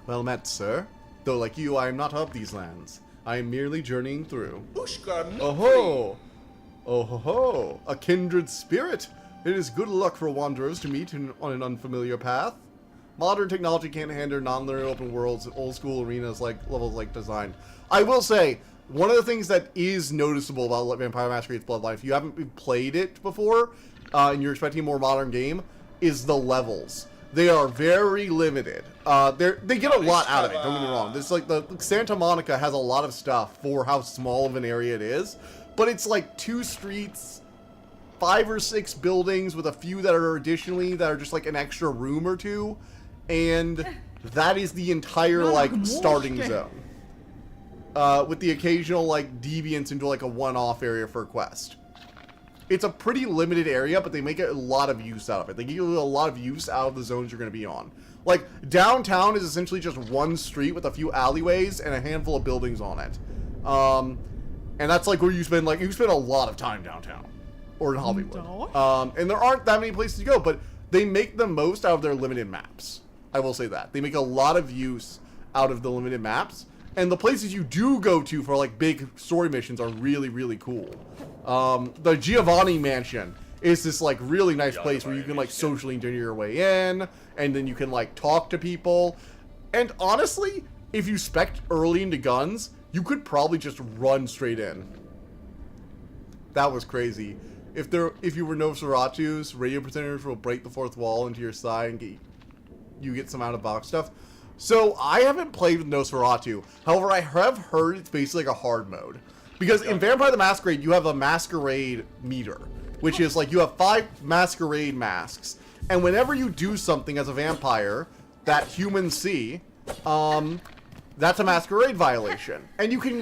Well met, sir. Though like you, I am not of these lands. I am merely journeying through. Oh ho! Oh ho ho! A kindred spirit! It is good luck for wanderers to meet on an unfamiliar path. Modern technology can't handle non-linear open worlds and old school arenas like levels like design. I will say, one of the things that is noticeable about Vampire Masquerade's Bloodline, if you haven't played it before, and you're expecting a more modern game, is the levels. They are very limited. They get a lot out of it, don't get me wrong. This like the Santa Monica has a lot of stuff for how small of an area it is, but it's like 2 streets, 5 or 6 buildings with a few that are additionally that are just like an extra room or 2, and that is the entire like starting zone. With the occasional like deviance into like a one-off area for a quest. It's a pretty limited area, but they make a lot of use out of it. They give you a lot of use out of the zones you're going to be on. Like, downtown is essentially just one street with a few alleyways and a handful of buildings on it. And that's like where you spend a lot of time downtown or in Hollywood. And there aren't that many places to go, but they make the most out of their limited maps. I will say that. They make a lot of use out of the limited maps. And the places you do go to for like big story missions are really, really cool. The Giovanni Mansion is this like really nice place where you can like socially engineer your way in, and then you can like talk to people. And honestly, if you spec early into guns, you could probably just run straight in. That was crazy. If you were Nosferatu's, radio presenters will break the fourth wall into your side and get some out of box stuff. So I haven't played with Nosferatu. However, I have heard it's basically like a hard mode. Because in Vampire the Masquerade, you have a masquerade meter, which is like you have 5 masquerade masks. And whenever you do something as a vampire that humans see, that's a masquerade violation. And you can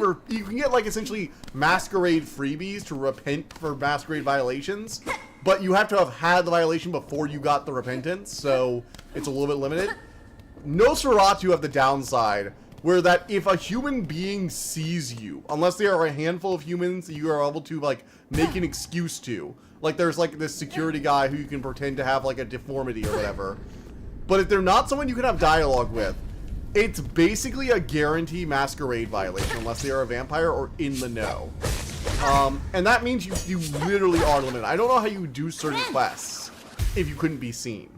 get like essentially masquerade freebies to repent for masquerade violations, but you have to have had the violation before you got the repentance, so it's a little bit limited. Nosferatu have the downside where that if a human being sees you, unless they are a handful of humans that you are able to like make an excuse to, like there's like this security guy who you can pretend to have like a deformity or whatever, but if they're not someone you can have dialogue with, it's basically a guarantee masquerade violation unless they are a vampire or in the know. And that means you literally are limited. I don't know how you do certain quests if you couldn't be seen.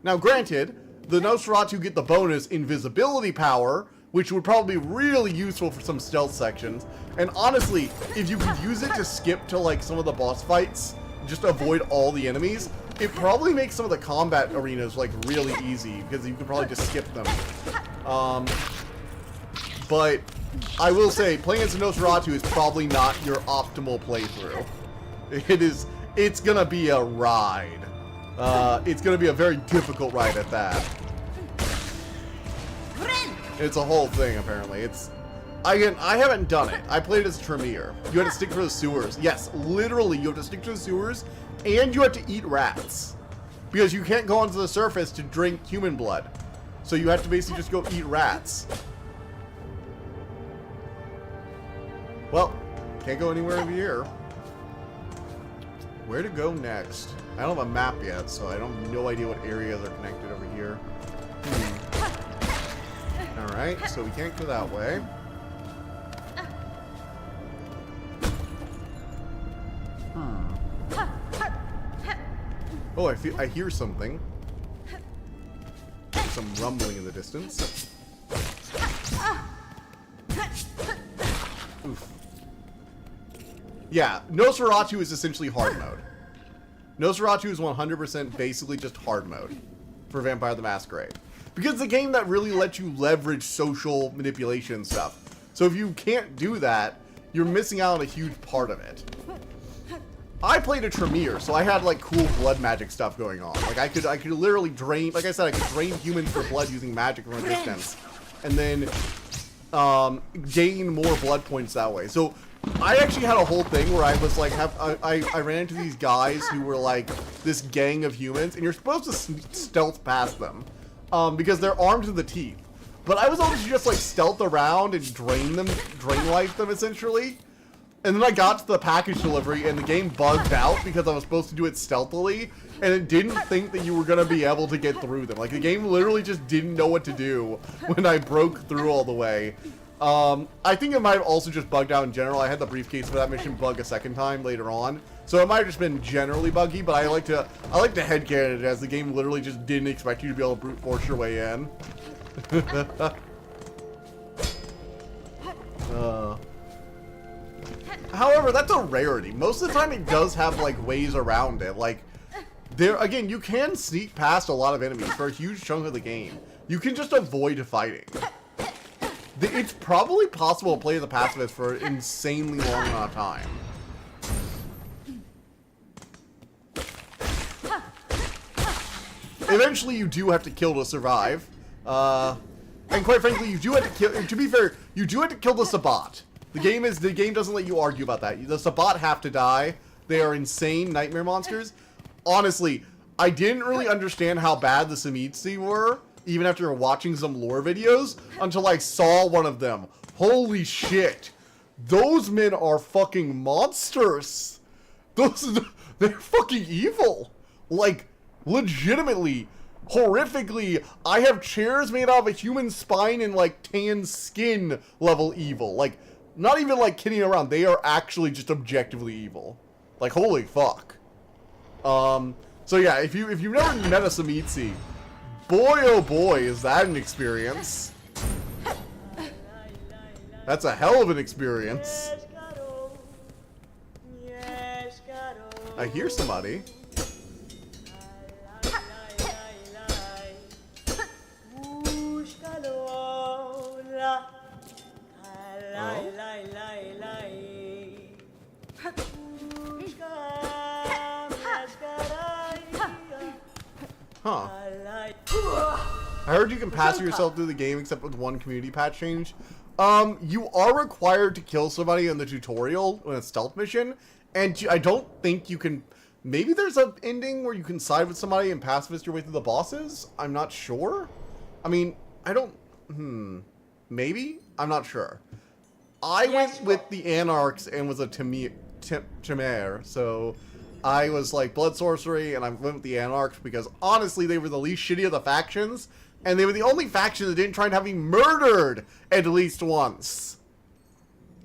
Now granted, the Nosferatu get the bonus invisibility power, which would probably be really useful for some stealth sections. And honestly, if you could use it to skip to like some of the boss fights, just avoid all the enemies, it probably makes some of the combat arenas like really easy because you could probably just skip them. But I will say, playing as a Nosferatu is probably not your optimal playthrough. It's gonna be a ride. It's gonna be a very difficult ride at that. It's a whole thing, apparently. I haven't done it. I played as Tremere. You had to stick to the sewers. Yes, literally, you have to stick to the sewers, and you have to eat rats. Because you can't go onto the surface to drink human blood. So you have to basically just go eat rats. Well, can't go anywhere over here. Where to go next? I don't have a map yet, so I don't have no idea what areas are connected over here. Alright, so we can't go that way. Oh, I hear something. Some rumbling in the distance. Oof. Yeah, Nosferatu is essentially hard mode. Nosferatu is 100% basically just hard mode for Vampire the Masquerade. Because it's a game that really lets you leverage social manipulation stuff. So if you can't do that, you're missing out on a huge part of it. I played a Tremere, so I had like cool blood magic stuff going on. Like I could literally drain, like I said, I could drain humans for blood using magic from a distance. And then gain more blood points that way. So I actually had a whole thing where I was like, I ran into these guys who were like this gang of humans, and you're supposed to stealth past them because they're armed to the teeth. But I was able to just like stealth around and drain life them essentially. And then I got to the package delivery and the game bugged out because I was supposed to do it stealthily, and it didn't think that you were going to be able to get through them. Like the game literally just didn't know what to do when I broke through all the way. I think it might have also just bugged out in general. I had the briefcase for that mission bug a second time later on. So it might have just been generally buggy, but I like to headcanon it as the game literally just didn't expect you to be able to brute force your way in. However, that's a rarity. Most of the time it does have like ways around it. Like again, you can sneak past a lot of enemies for a huge chunk of the game. You can just avoid fighting. It's probably possible to play as a pacifist for an insanely long amount of time. Eventually, you do have to kill to survive. And quite frankly, you do have to kill. To be fair, you do have to kill the Sabbat. The game doesn't let you argue about that. The Sabbat have to die. They are insane nightmare monsters. Honestly, I didn't really understand how bad the Samitsi were, even after watching some lore videos, until I saw one of them. Holy shit. those men are fucking monsters. They're fucking evil. Like, legitimately, horrifically, I have chairs made out of a human spine and, like, tan skin level evil. Like, not even, like, kidding around. They are actually just objectively evil. Like, holy fuck. So yeah, if you've never met a Samitsi, boy oh boy, is that an experience. That's a hell of an experience. I hear somebody. Huh. I heard you can pass yourself through the game except with one community patch change. You are required to kill somebody in the tutorial in a stealth mission, and I don't think you can... Maybe there's an ending where you can side with somebody and pacifist your way through the bosses? I'm not sure. I mean, I don't... Maybe? I'm not sure. I went with the Anarchs and was a Temere, so... I was like blood sorcery, and I went with the Anarchs because honestly they were the least shitty of the factions, and they were the only faction that didn't try and have me murdered at least once.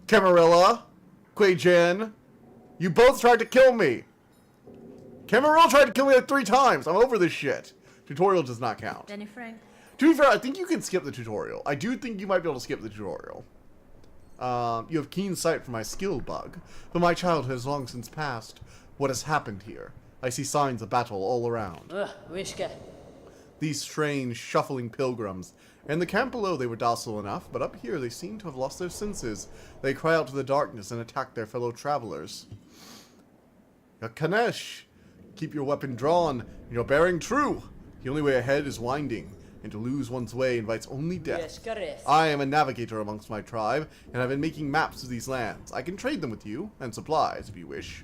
Camarilla, Quay-Jen, you both tried to kill me. Camarilla tried to kill me like 3 times. I'm over this shit. Tutorial does not count. Danny Frank. To be fair, I think you can skip the tutorial. I do think you might be able to skip the tutorial. You have keen sight for my skill bug, but my childhood has long since passed. What has happened here? I see signs of battle all around. Wishka. These strange, shuffling pilgrims. In the camp below they were docile enough, but up here they seem to have lost their senses. They cry out to the darkness and attack their fellow travelers. Kanesh! Keep your weapon drawn, and your bearing true. The only way ahead is winding, and to lose one's way invites only death. I am a navigator amongst my tribe, and I've been making maps of these lands. I can trade them with you, and supplies, if you wish.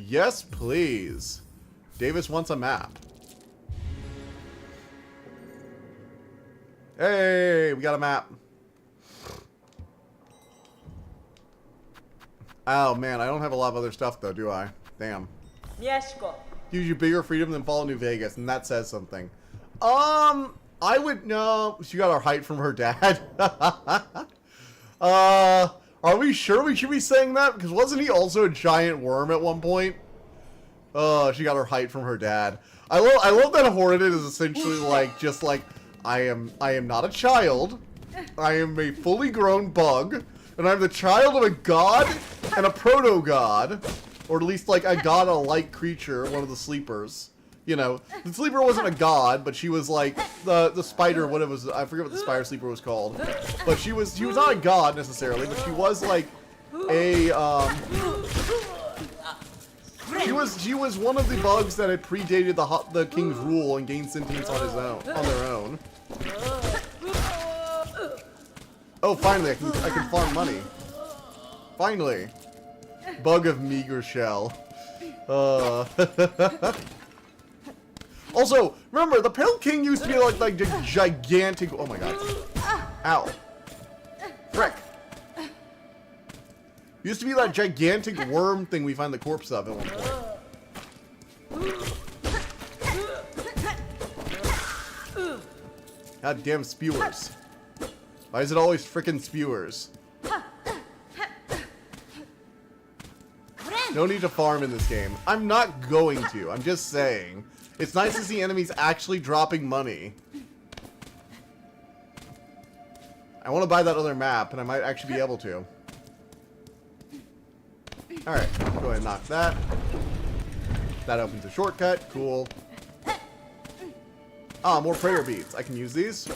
Yes, please. Davis wants a map. Hey, we got a map. Oh, man, I don't have a lot of other stuff, though, do I? Damn. Yes, go. Gives you bigger freedom than Fallout New Vegas, and that says something. I would know. She got her height from her dad. Are we sure we should be saying that? Because wasn't he also a giant worm at one point? She got her height from her dad. I love that Horned is essentially like, just like, I am not a child. I am a fully grown bug, and I'm the child of a god and a proto-god. Or at least like a god-alike creature, one of the sleepers. You know, the sleeper wasn't a god, but she was like the spider, what it was, I forget what the spider sleeper was called. But she was not a god necessarily, but she was like a she was one of the bugs that had predated the king's rule and gained sentience on their own. Oh, finally I can farm money. Finally. Bug of meager shell. Also, remember, the Pale King used to be like a gigantic... Oh my god. Ow. Frick. Used to be that gigantic worm thing we find the corpse of at one point. Goddamn spewers. Why is it always frickin' spewers? No need to farm in this game. I'm not going to. I'm just saying. It's nice to see enemies actually dropping money. I want to buy that other map, and I might actually be able to. Alright, go ahead and knock that. That opens a shortcut. Cool. Ah, more prayer beads. I can use these.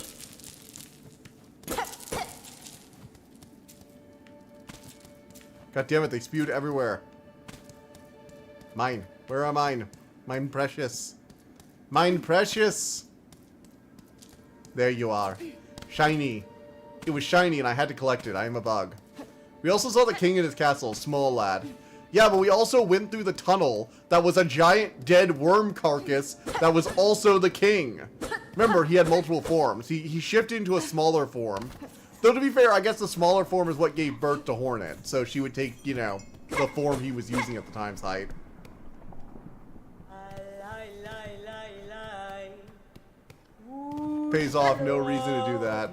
God damn it, they spewed everywhere. Mine. Where are mine? Mine precious. Mine precious! There you are. Shiny. It was shiny and I had to collect it. I am a bug. We also saw the king in his castle, small lad. Yeah, but we also went through the tunnel that was a giant dead worm carcass that was also the king. Remember, he had multiple forms. He shifted into a smaller form. Though to be fair, I guess the smaller form is what gave birth to Hornet. So she would take, you know, the form he was using at the time's height. Pays off, no reason to do that.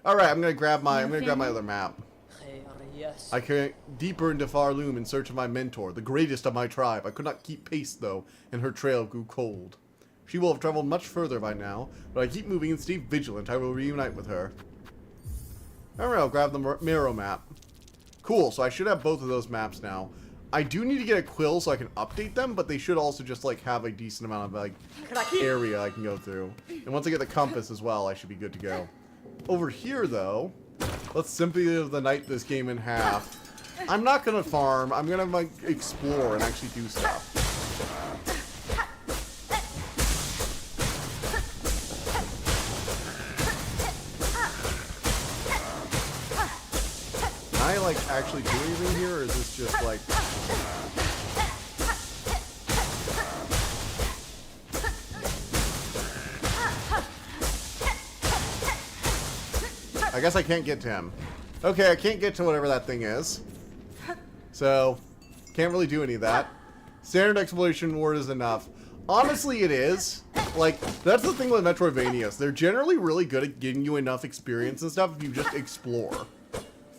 Alright, I'm gonna grab my other map. I came deeper into Farloom in search of my mentor, the greatest of my tribe. I could not keep pace, though, and her trail grew cold. She will have traveled much further by now, but I keep moving and stay vigilant. I will reunite with her. Alright, I'll grab the Mirror map. Cool, so I should have both of those maps now. I do need to get a quill so I can update them, but they should also just, like, have a decent amount of, like, area I can go through. And once I get the compass as well, I should be good to go. Over here, though, let's simply live the night this game in half. I'm not gonna farm. I'm gonna, like, explore and actually do stuff. Can I, like, actually do anything here, or is this just, like... I guess I can't get to him. Okay, I can't get to whatever that thing is. So, can't really do any of that. Standard exploration word is enough. Honestly, it is. Like, that's the thing with Metroidvanias. They're generally really good at getting you enough experience and stuff if you just explore.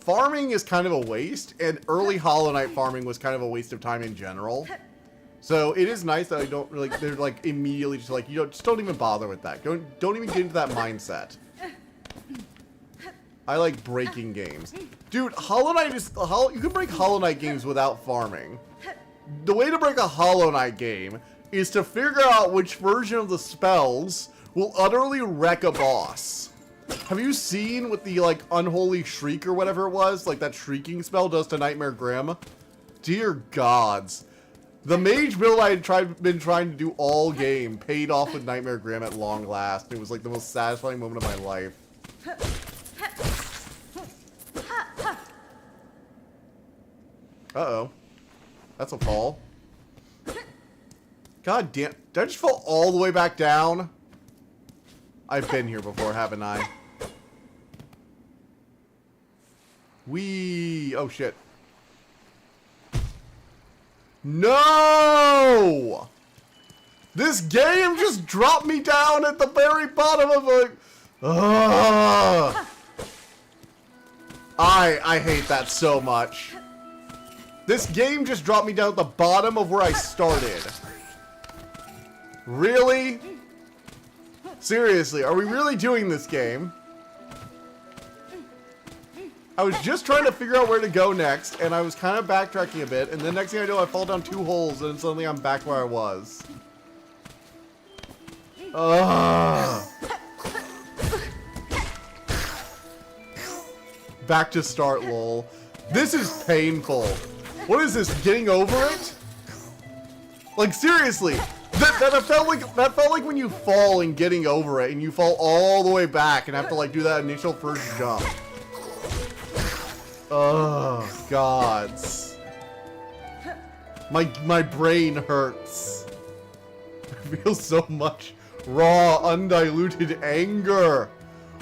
Farming is kind of a waste, and early Hollow Knight farming was kind of a waste of time in general. So, it is nice that I don't really, they're like immediately just like, just don't even bother with that. Don't even get into that mindset. I like breaking games. Dude, Hollow Knight is... you can break Hollow Knight games without farming. The way to break a Hollow Knight game is to figure out which version of the spells will utterly wreck a boss. Have you seen what the, like, Unholy Shriek or whatever it was? Like, that shrieking spell does to Nightmare Grim? Dear gods. The mage build I had been trying to do all game paid off with Nightmare Grim at long last. It was, like, the most satisfying moment of my life. Uh-oh. That's a fall. God damn. Did I just fall all the way back down? I've been here before, haven't I? Whee! Oh, shit. No! This game just dropped me down at the very bottom of a... Ugh. I hate that so much. This game just dropped me down at the bottom of where I started. Really? Seriously, are we really doing this game? I was just trying to figure out where to go next, and I was kind of backtracking a bit, and the next thing I know, I fall down 2 holes, and suddenly I'm back where I was. Ugh. Back to start, lol. This is painful. What is this, getting over it? Like, seriously, that felt like when you fall and getting over it, and you fall all the way back and have to, like, do that initial first jump. Oh, gods. My brain hurts. I feel so much raw, undiluted anger.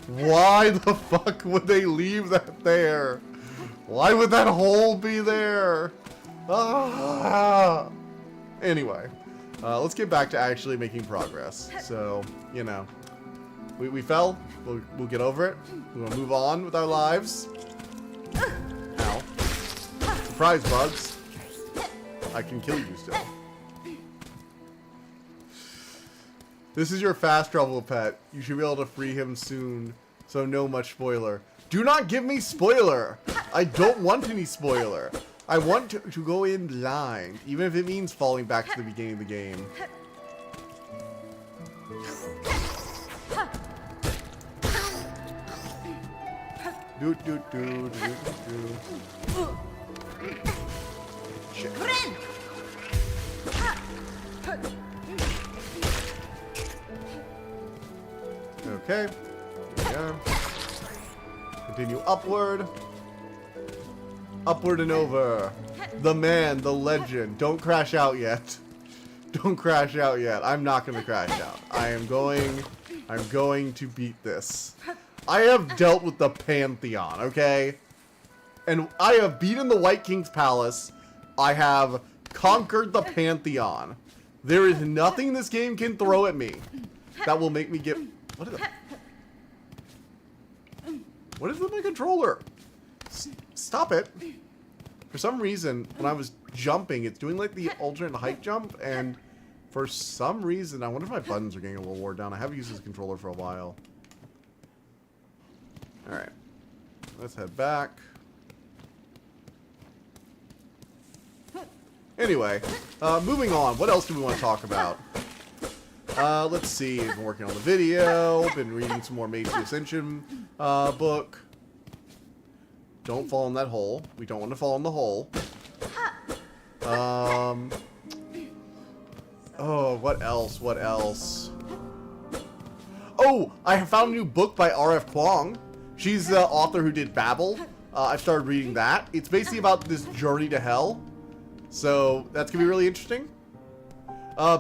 Why the fuck would they leave that there? Why would that hole be there? Ah. Anyway, let's get back to actually making progress. So, you know, we fell. We'll get over it. We'll move on with our lives. Ow. Surprise, bugs. I can kill you still. This is your fast travel pet. You should be able to free him soon. So no much spoiler. Do not give me spoiler! I don't want any spoiler. I want to go in blind, even if it means falling back to the beginning of the game. Do do do do do do. Shit. Okay. Here we are. Continue upward. Upward and over. The man, the legend. Don't crash out yet. Don't crash out yet. I'm not going to crash out. I'm going to beat this. I have dealt with the Pantheon, okay? And I have beaten the White King's Palace. I have conquered the Pantheon. There is nothing this game can throw at me that will make me get... What is with my controller? Stop it. For some reason, when I was jumping, it's doing like the alternate height jump, and for some reason, I wonder if my buttons are getting a little wore down. I haven't used this controller for a while. Alright. Let's head back. Anyway, moving on. What else do we want to talk about? Let's see. I've been working on the video. Been reading some more Mage of the Ascension book. Don't fall in that hole. We don't want to fall in the hole. Oh, what else? What else? Oh, I have found a new book by R.F. Kuang. She's the author who did Babel. I've started reading that. It's basically about this journey to hell. So that's gonna be really interesting.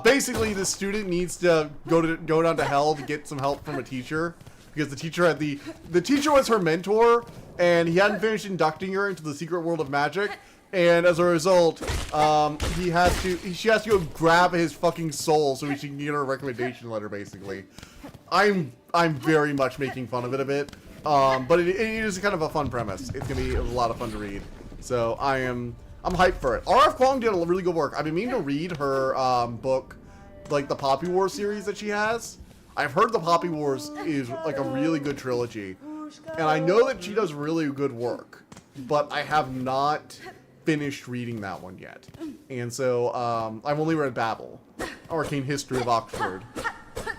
Basically, the student needs to go down to hell to get some help from a teacher, because the teacher had the teacher was her mentor, and he hadn't finished inducting her into the secret world of magic, and as a result, she has to go grab his fucking soul so she can get her a recommendation letter. Basically, I'm very much making fun of it a bit, but it is kind of a fun premise. It's gonna be a lot of fun to read, so I'm hyped for it. R.F. Kuang did a really good work. I've been meaning to read her book, like the Poppy Wars series that she has. I've heard the Poppy Wars is like a really good trilogy, and I know that she does really good work, but I have not finished reading that one yet. And so I've only read Babel, Arcane History of Oxford.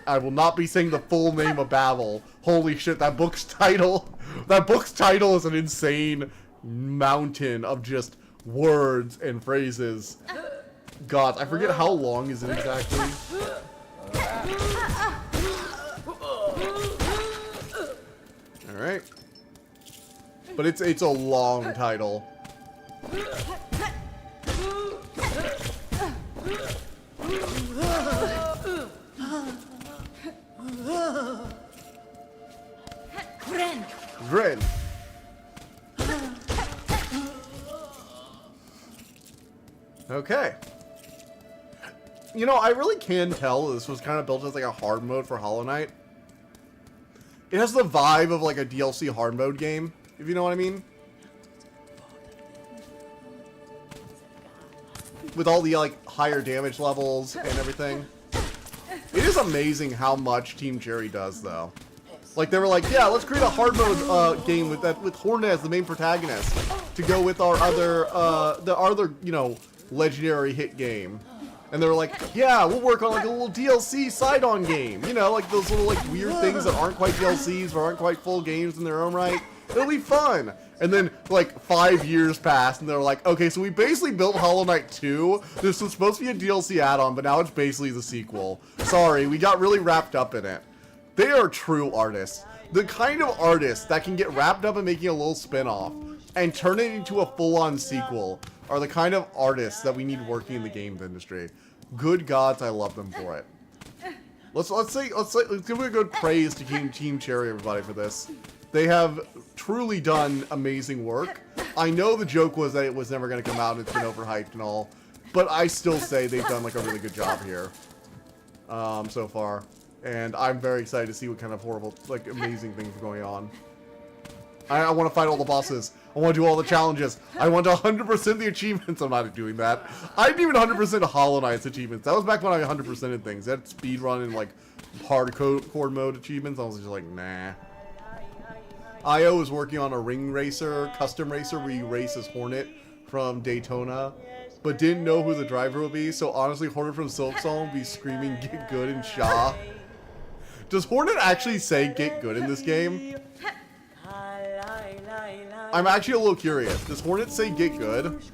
I will not be saying the full name of Babel. Holy shit, that book's title is an insane mountain of just words and phrases. God, I forget how long is it exactly. Alright. But it's a long title. Ren. Okay. You know, I really can tell this was kind of built as like a hard mode for Hollow Knight. It has the vibe of like a DLC hard mode game, if you know what I mean. With all the like higher damage levels and everything. It is amazing how much Team Cherry does though. Like they were like, yeah, let's create a hard mode game with Hornet as the main protagonist to go with our other you know, legendary hit game. And they were like, yeah, we'll work on like a little DLC side-on game. You know, like those little like weird things that aren't quite DLCs or aren't quite full games in their own right. It'll be fun. And then like 5 years passed and they were like, okay, so we basically built Hollow Knight 2. This was supposed to be a DLC add-on, but now it's basically the sequel. Sorry, we got really wrapped up in it. They are true artists. The kind of artists that can get wrapped up in making a little spin-off and turn it into a full-on sequel are the kind of artists that we need working in the games industry. Good gods, I love them for it. Let's give a good praise to Team Cherry, everybody, for this. They have truly done amazing work. I know the joke was that it was never going to come out and it's been overhyped and all, but I still say they've done like a really good job here so far. And I'm very excited to see what kind of horrible, like, amazing things are going on. I want to fight all the bosses. I want to do all the challenges. I want to 100% the achievements. I'm not doing that. I didn't even 100% Hollow Knight's achievements. That was back when I 100%ed things. That speedrun and, like, hardcore mode achievements. I was just like, nah. IO is working on a ring racer, custom racer, where you race as Hornet from Daytona, but didn't know who the driver would be. So honestly, Hornet from Silksong would be screaming "Get good" and Shaw. Does Hornet actually say "Get good" in this game? I'm actually a little curious. Does Hornet say "Get good"? It's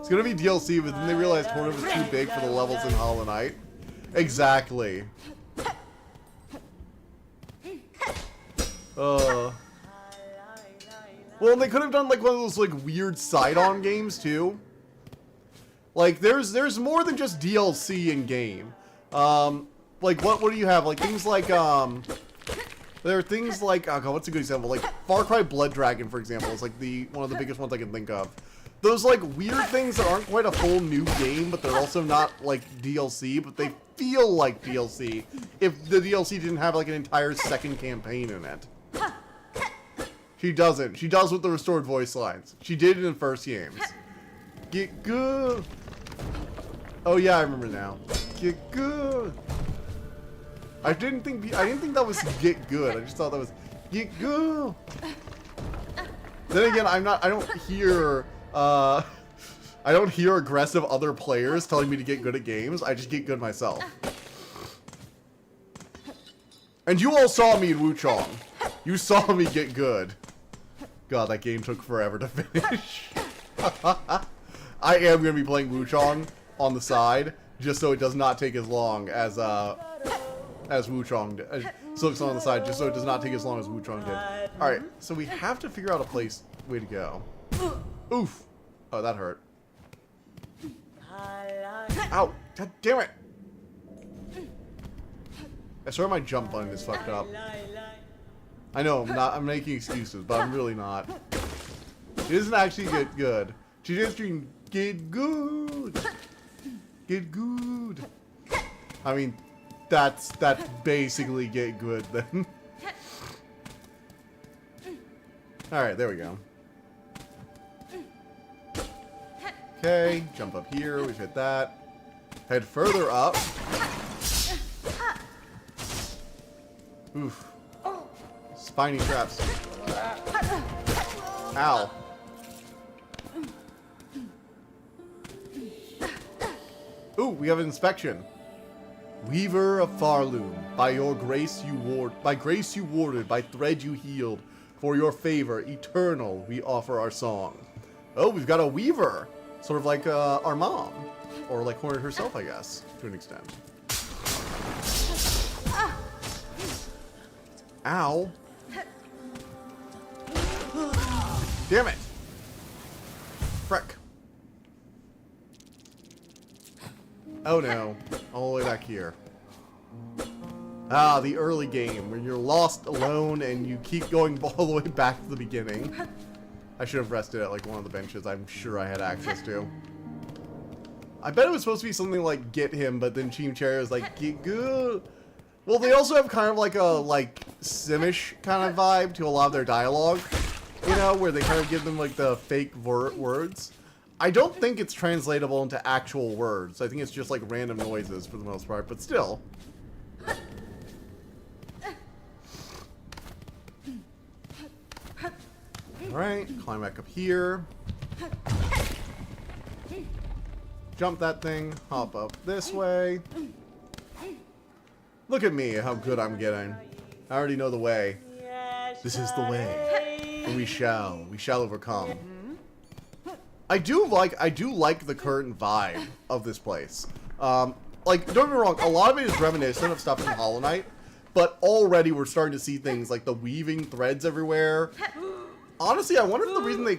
gonna be DLC, but then they realized Hornet was too big for the levels in Hollow Knight. Exactly. Well, they could have done like one of those like weird side-on games too. Like there's more than just DLC in game. like what do you have? Like things like there are things like oh god, what's a good example? Like Far Cry Blood Dragon, for example, is like one of the biggest ones I can think of. Those like weird things that aren't quite a full new game, but they're also not like DLC, but they feel like DLC if the DLC didn't have like an entire second campaign in it. She doesn't. She does with the restored voice lines. She did it in first games. Get good. Oh yeah, I remember now. Get good. I didn't think that was get good. I just thought that was get good. Then again, I don't hear aggressive other players telling me to get good at games. I just get good myself. And you all saw me in Wuchong. You saw me get good. God, that game took forever to finish. I am going to be playing Wuchong on the side, just so it does not take as long as Wuchong did. Silksong on the side, just so it does not take as long as Wuchong did. Alright, so we have to figure out a way to go. Oof. Oh, that hurt. Ow! God damn it! I swear my jump button is fucked up. I know, I'm making excuses, but I'm really not. It doesn't actually get good. She just get good. Get good. I mean, that's basically get good then. Alright, there we go. Okay, jump up here, we've hit that. Head further up. Oof. Spiny traps. Ow. Ooh, we have an inspection. Weaver of Farloom, by grace you warded, by thread you healed, for your favor eternal we offer our song. Oh, we've got a weaver, sort of like our mom, or like Hornet herself, I guess, to an extent. Ow. Damn it. Frick. Oh no, all the way back here. Ah, the early game, where you're lost alone and you keep going all the way back to the beginning. I should have rested at like one of the benches I'm sure I had access to. I bet it was supposed to be something like get him, but then Team Cherry was like, get good. Well, they also have kind of like a Simish kind of vibe to a lot of their dialogue. You know, where they kind of give them like the fake words. I don't think it's translatable into actual words. I think it's just like random noises for the most part, but still. Alright, climb back up here. Jump that thing, hop up this way. Look at me, how good I'm getting. I already know the way. This is the way. And we shall overcome. I do like the current vibe of this place. Like, don't get me wrong, a lot of it is reminiscent of stuff in Hollow Knight, but already we're starting to see things like the weaving threads everywhere. Honestly, I wonder if the reason they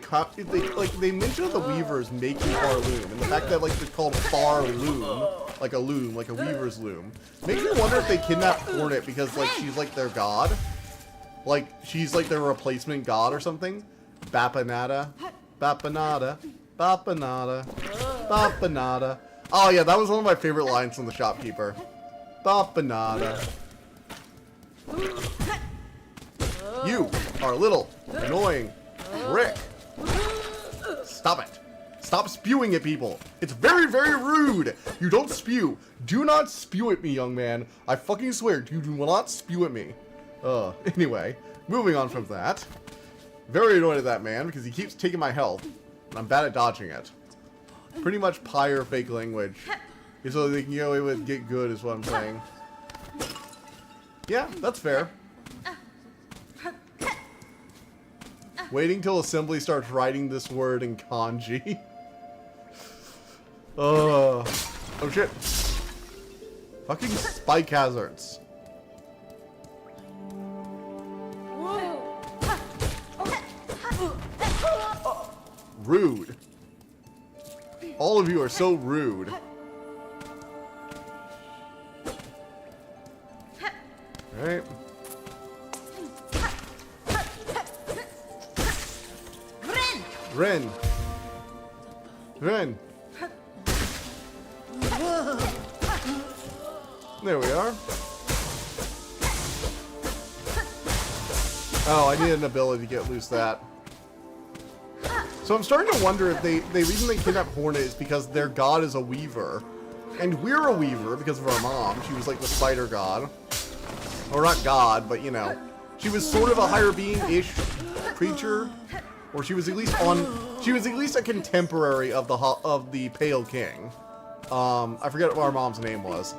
mentioned the weavers making Farloom, and the fact that like it's called Farloom, like a loom, like a weaver's loom, makes me wonder if they kidnapped Hornet because like she's like their god, like she's like their replacement god or something. Bapanada, Bapanada, Bapanada, Bapanada. Oh yeah, that was one of my favorite lines from the shopkeeper. Bapanada. You are a little annoying prick. Stop it. Stop spewing at people. It's very, very rude. You don't spew. Do not spew at me, young man. I fucking swear, you do not spew at me. Anyway, moving on from that. Very annoyed at that man because he keeps taking my health. And I'm bad at dodging it. Pretty much pyre fake language. So they can get away with get good is what I'm saying. Yeah, that's fair. Waiting till Assembly starts writing this word in kanji. Oh shit. Fucking spike hazards. Rude. All of you are so rude. Ren. Ren. There we are. Oh, I need an ability to get loose that. So I'm starting to wonder if the reason they kidnapped Hornet is because their god is a weaver. And we're a weaver because of our mom. She was like the spider god. Or not god, but you know. She was sort of a higher being-ish creature. Or she was at least a contemporary of the Pale King. I forget what our mom's name was.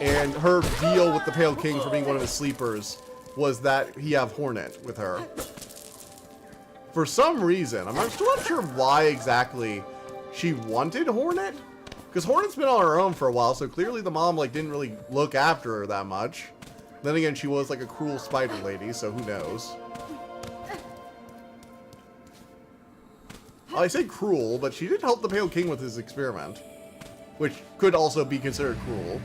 And her deal with the Pale King for being one of his sleepers was that he have Hornet with her. For some reason, I'm still not sure why exactly she wanted Hornet. Because Hornet's been on her own for a while, so clearly the mom like didn't really look after her that much. Then again, she was like a cruel spider lady, so who knows. I say cruel, but she did help the Pale King with his experiment. Which could also be considered cruel.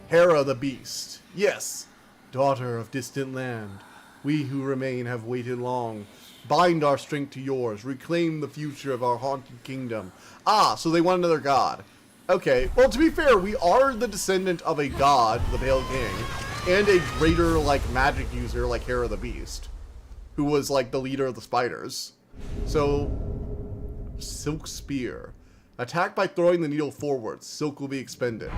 Hera the Beast. Yes. Daughter of distant land. We who remain have waited long. Bind our strength to yours. Reclaim the future of our haunted kingdom. Ah, so they want another god. Okay, well, to be fair, we are the descendant of a god, the Pale King, and a greater, like, magic user like Hera the Beast, who was, like, the leader of the spiders. So, Silk Spear. Attack by throwing the needle forward. Silk will be expended.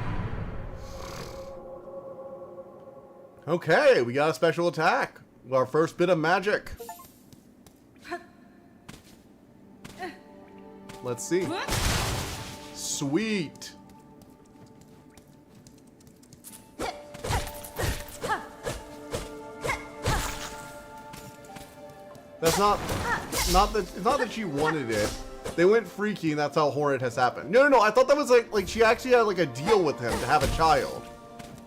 Okay, we got a special attack. Our first bit of magic. Let's see. Sweet. That's not that she wanted it. They went freaky and that's how Hornet has happened. No, I thought that was like she actually had like a deal with him to have a child.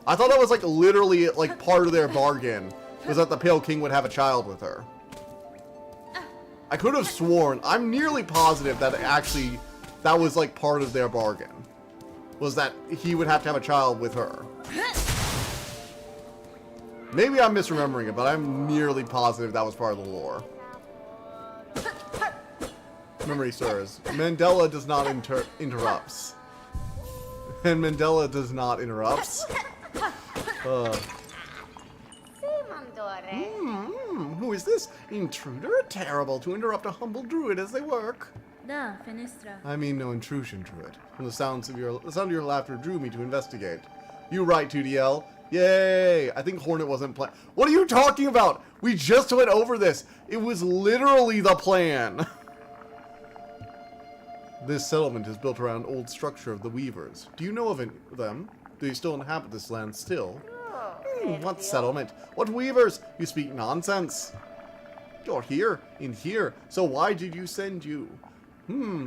I thought that was like literally like part of their bargain was that the Pale King would have a child with her. I could have sworn, I'm nearly positive that actually that was like part of their bargain. Was that he would have to have a child with her. Maybe I'm misremembering it, but I'm nearly positive that was part of the lore. Memory serves. Mandela does not interrupts. And Mandela does not interrupts. Who is this? Intruder? Terrible to interrupt a humble druid as they work. Da, fenestra. I mean no intrusion, druid. And the sound of your laughter drew me to investigate. You right, 2DL. Yay! I think Hornet wasn't playing. What are you talking about? We just went over this. It was literally the plan. This settlement is built around old structure of the Weavers. Do you know of them? Do you still inhabit this land still? What settlement? What Weavers? You speak nonsense. You're here, in here. So why did you send you?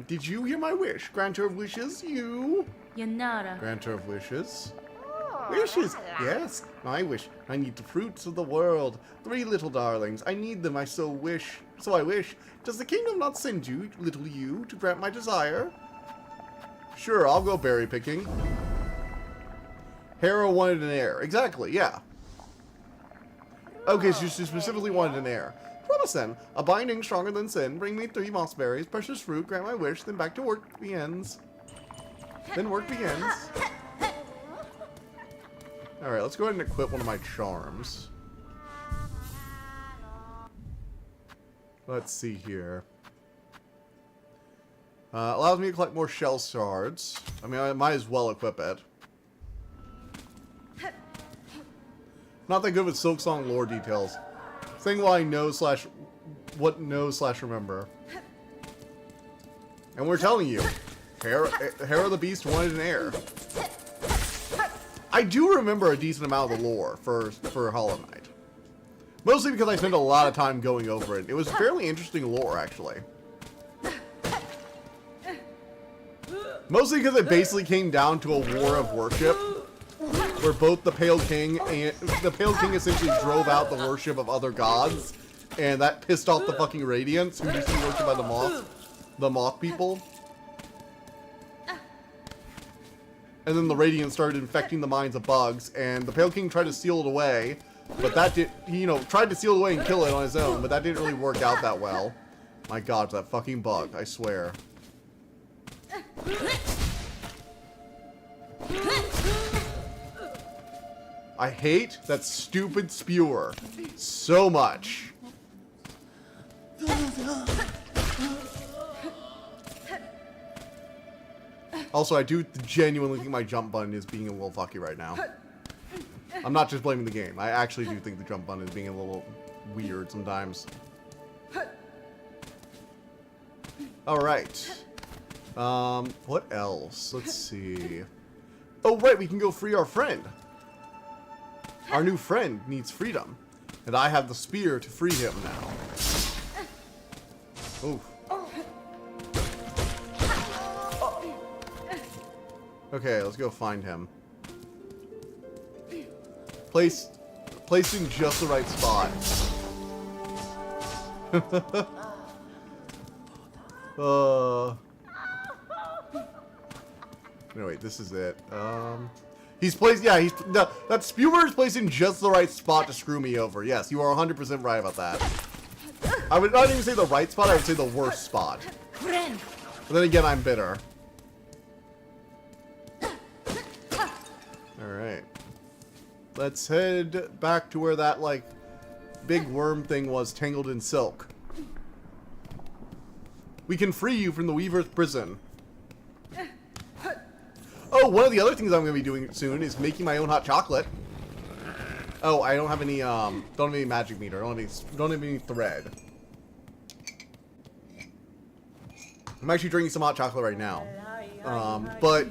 Did you hear my wish? Granter of wishes, you? Yanara. Granter of wishes? Wishes? Yes, my wish. I need the fruits of the world. 3 little darlings. I need them, so I wish. Does the kingdom not send you, little you, to grant my desire? Sure, I'll go berry picking. Hera wanted an heir. Exactly, yeah. Okay, so she specifically wanted an heir. Promise then. A binding stronger than sin. Bring me 3 moss berries, precious fruit, grant my wish, then back to work begins. Then work begins. Alright, let's go ahead and equip one of my charms. Let's see here. Allows me to collect more shell shards. I mean, I might as well equip it. Not that good with Silksong lore details. Thing what I know / remember. And we're telling you, Hera the Beast wanted an heir. I do remember a decent amount of the lore for Hollow Knight. Mostly because I spent a lot of time going over it. It was fairly interesting lore, actually. Mostly because it basically came down to a war of worship, where both the Pale King essentially drove out the worship of other gods, and that pissed off the fucking Radiants, who used to be worshipped by the Moth people. And then the Radiant started infecting the minds of bugs, and the Pale King tried to seal it away, but that did, tried to seal it away and kill it on his own, but that didn't really work out that well. My god, that fucking bug, I swear. I hate that stupid spewer so much. Also, I do genuinely think my jump button is being a little fucky right now. I'm not just blaming the game. I actually do think the jump button is being a little weird sometimes. Alright. What else? Let's see. Oh, right, we can go free our friend. Our new friend needs freedom. And I have the spear to free him now. Oof. Okay, let's go find him. Placing just the right spot. No, wait, this is it. He's placed, yeah, that spewer is placed in just the right spot to screw me over. Yes, you are 100% right about that. I would not even say the right spot, I would say the worst spot. But then again, I'm bitter. Alright. Let's head back to where that, like, big worm thing was tangled in silk. We can free you from the Weaver's prison. Oh, one of the other things I'm going to be doing soon is making my own hot chocolate. Oh, I don't have any, don't have any magic meter. Don't have any thread. I'm actually drinking some hot chocolate right now. But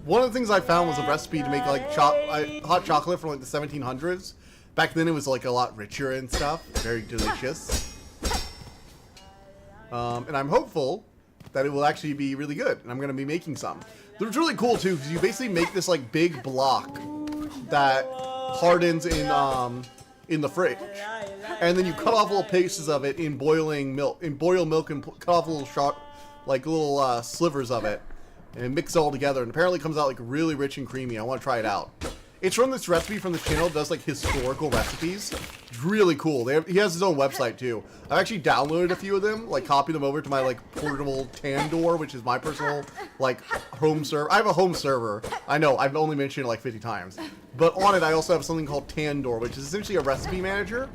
one of the things I found was a recipe to make, like, hot chocolate from, like, the 1700s. Back then it was, like, a lot richer and stuff. Very delicious. And I'm hopeful that it will actually be really good. And I'm going to be making some. It's really cool, too, because you basically make this, like, big block that hardens in the fridge. And then you cut off little pieces of it in boiling milk. In boiled milk and cut off little slivers of it. And mix it all together. And apparently it comes out, like, really rich and creamy. I want to try it out. It's from this recipe from this channel that does, like, historical recipes. It's really cool. He has his own website, too. I've actually downloaded a few of them, like, copied them over to my, like, portable Tandor, which is my personal, like, home server. I have a home server. I know, I've only mentioned it, like, 50 times. But on it, I also have something called Tandor, which is essentially a recipe manager.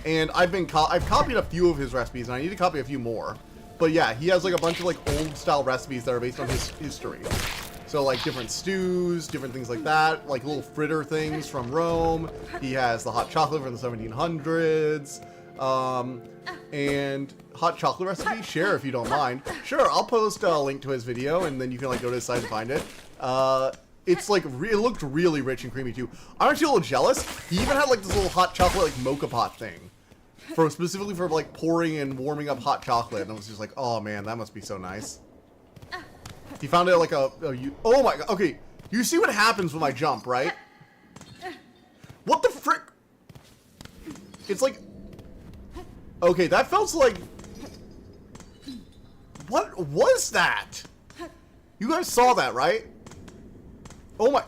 And I've copied a few of his recipes, and I need to copy a few more. But yeah, he has, like, a bunch of, like, old-style recipes that are based on his history. So, like, different stews, different things like that, like little fritter things from Rome. He has the hot chocolate from the 1700s, and hot chocolate recipe, share if you don't mind. Sure, I'll post a link to his video, and then you can, like, go to his site and find it. It's, like, it looked really rich and creamy, too. I'm actually a little jealous. He even had, like, this little hot chocolate, like, mocha pot thing. Specifically for, like, pouring and warming up hot chocolate, and I was just like, oh, man, that must be so nice. He found it like oh my god, okay, you see what happens when I jump, right? What the frick? It's like, okay, that felt like, what was that? You guys saw that, right? Oh my,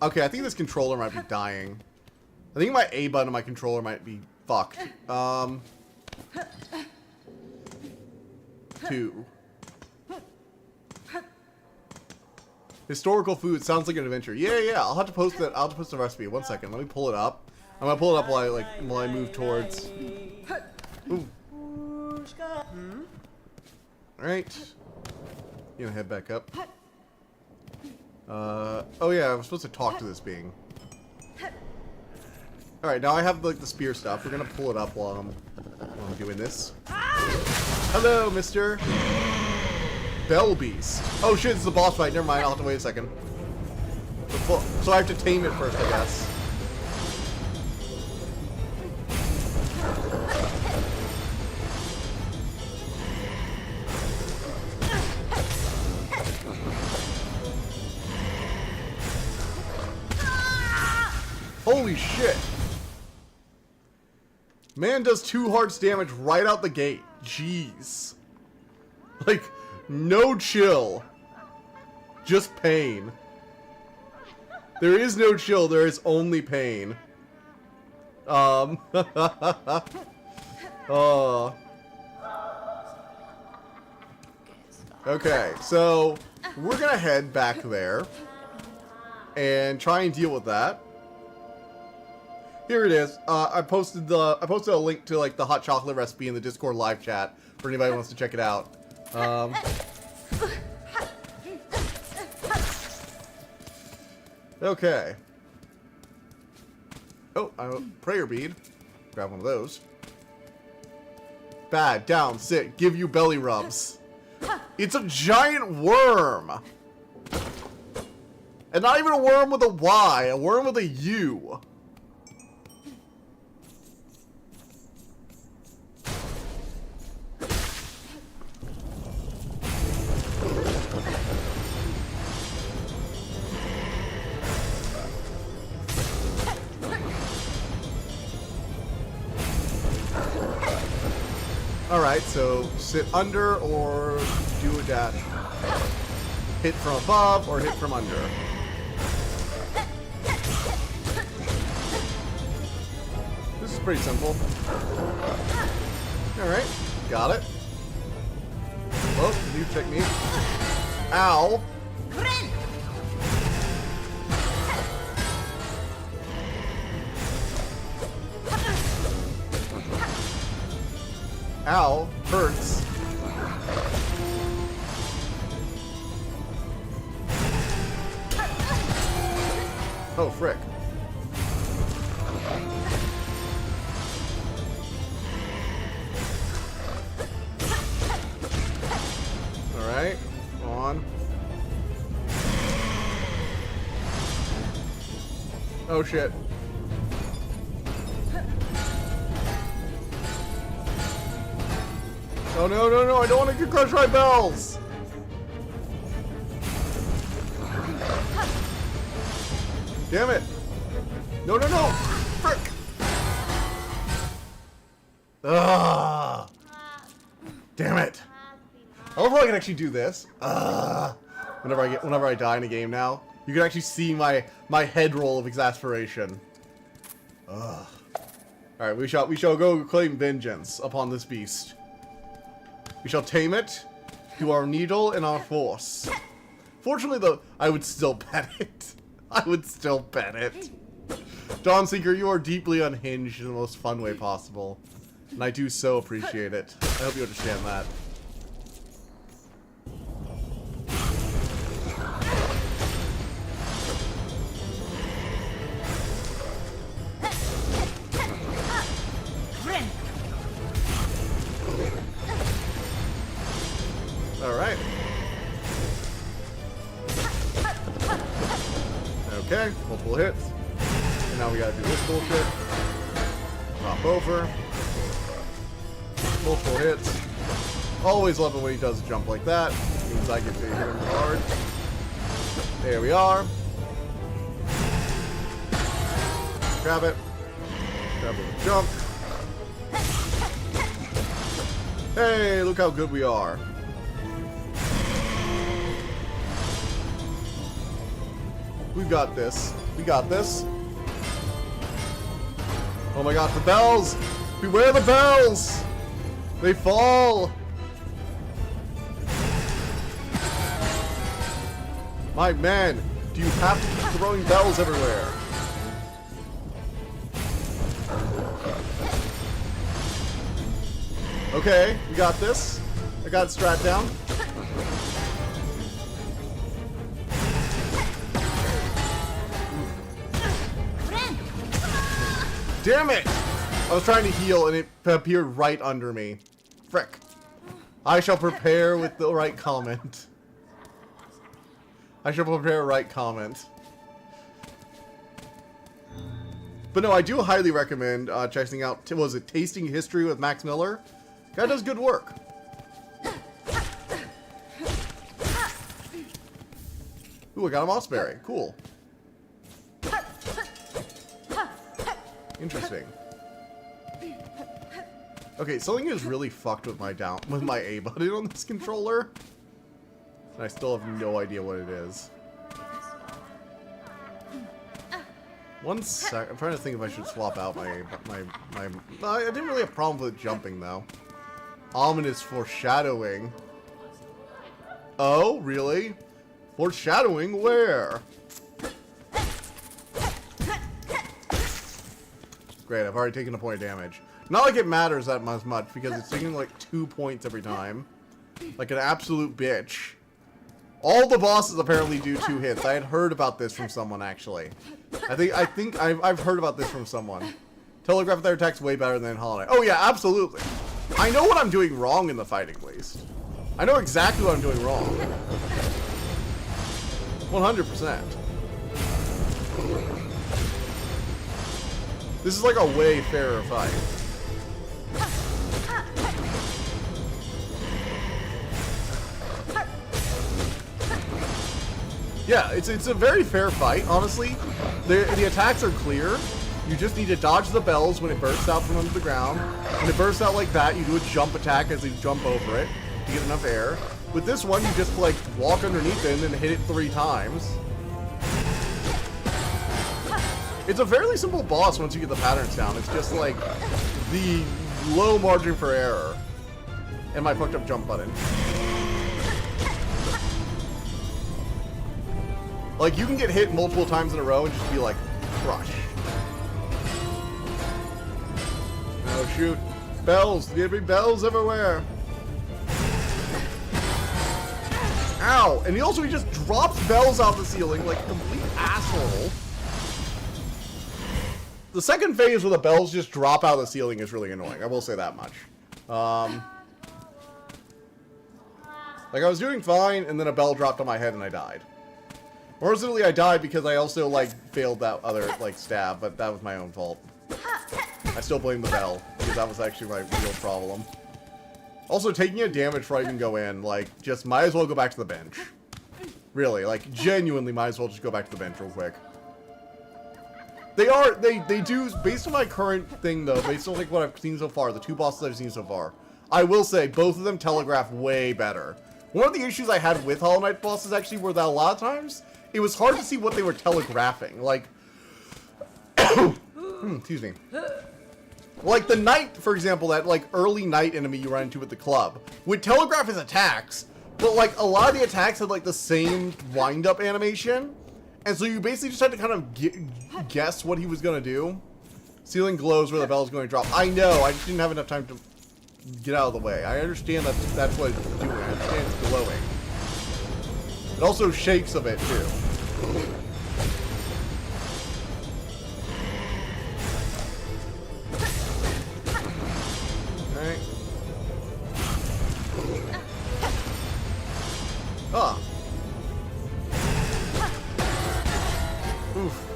okay, I think this controller might be dying. I think my A button on my controller might be fucked. 2. Historical food sounds like an adventure. Yeah. I'll have to post that. I'll have to post the recipe. 1 second. Let me pull it up. I'm gonna pull it up while I move towards. Ooh. All right. You know, head back up. Oh yeah, I'm supposed to talk to this being. All right, now I have like the spear stuff. We're gonna pull it up while I'm doing this. Hello, Mister. Bell Beast. Oh shit, it's the boss fight. Never mind, I'll have to wait a second. So I have to tame it first, I guess. Holy shit. Man does 2 hearts damage right out the gate. Jeez. Like, no chill. Just pain. There is no chill, there is only pain. Okay, so we're gonna head back there and try and deal with that. Here it is. I posted a link to like the hot chocolate recipe in the Discord live chat for anybody who wants to check it out. Okay. Oh, a prayer bead. Grab one of those. Bad, down, sit, give you belly rubs. It's a giant worm! And not even a worm with a Y, a worm with a U. Alright, so sit under or do a dash. Hit from above or hit from under. This is pretty simple. Alright, got it. Oh, new technique. Ow! Ow, hurts. Oh, frick. Alright, on. Oh, shit. Oh, no, no, no, I don't want to get crushed by bells! Damn it! No, no, no! Frick! Ugh! Damn it! I love how I can actually do this. Whenever I die in a game now, you can actually see my head roll of exasperation. Ugh. Alright, we shall go claim vengeance upon this beast. We shall tame it to our needle and our force. Fortunately, though, I would still pet it. I would still pet it. Dawnseeker, you are deeply unhinged in the most fun way possible. And I do so appreciate it. I hope you understand that. Alright. Okay, multiple hits. And now we gotta do this bullshit. Hop over. Multiple hits. Always love it when he does a jump like that. Means I get to hit him hard. There we are. Grab it. Grab it with a jump. Hey, look how good we are. We got this. We got this. Oh my god, the bells! Beware the bells! They fall! My man, do you have to keep throwing bells everywhere? Okay, we got this. I got it strat down. Damn it! I was trying to heal and it appeared right under me. Frick. I shall prepare with the right comment. I shall prepare a right comment. But no, I do highly recommend checking out, what was it, Tasting History with Max Miller? Guy does good work. Ooh, I got a Mossberry. Cool. Interesting. Okay, something is really fucked with my A button on this controller. And I still have no idea what it is. One sec. I'm trying to think if I should swap out my. I didn't really have a problem with jumping though. Ominous foreshadowing. Oh, really? Foreshadowing where? Great, I've already taken a point of damage. Not like it matters that much because it's taking like 2 points every time. Like an absolute bitch. All the bosses apparently do 2 hits. I had heard about this from someone actually. I think I've heard about this from someone. Telegraph with their attacks way better than Hollow Knight. Oh yeah, absolutely. I know what I'm doing wrong in the fighting, at least. I know exactly what I'm doing wrong. 100%. This is like a way fairer fight. Yeah, it's a very fair fight, honestly. The attacks are clear. You just need to dodge the bells when it bursts out from under the ground. When it bursts out like that, you do a jump attack as you jump over it to get enough air. With this one, you just like walk underneath it and then hit it 3 times. It's a fairly simple boss once you get the patterns down. It's just like the low margin for error. And my fucked up jump button. Like, you can get hit multiple times in a row and just be like, crush. Oh, shoot. Bells. There's gonna be bells everywhere. Ow. And he just drops bells out the ceiling like a complete asshole. The second phase where the bells just drop out of the ceiling is really annoying. I will say that much. Like, I was doing fine, and then a bell dropped on my head and I died. More specifically, I died because I also, like, failed that other, like, stab, but that was my own fault. I still blame the bell, because that was actually my real problem. Also, taking a damage before I even go in, like, just might as well go back to the bench. Really, like, genuinely might as well just go back to the bench real quick. They do, based on my current thing, though, based on, like, what I've seen so far, the 2 bosses I've seen so far, I will say, both of them telegraph way better. One of the issues I had with Hollow Knight bosses, actually, were that a lot of times, it was hard to see what they were telegraphing. Like, excuse me. Like the knight, for example, that like early knight enemy you run into at the club would telegraph his attacks, but like a lot of the attacks had like the same wind-up animation, and so you basically just had to kind of guess what he was gonna do. Ceiling glows where the bell's going to drop. I know, I just didn't have enough time to get out of the way. I understand that's what it's doing. I understand it's glowing. It also shakes a bit too. Alright. Ah. Oof.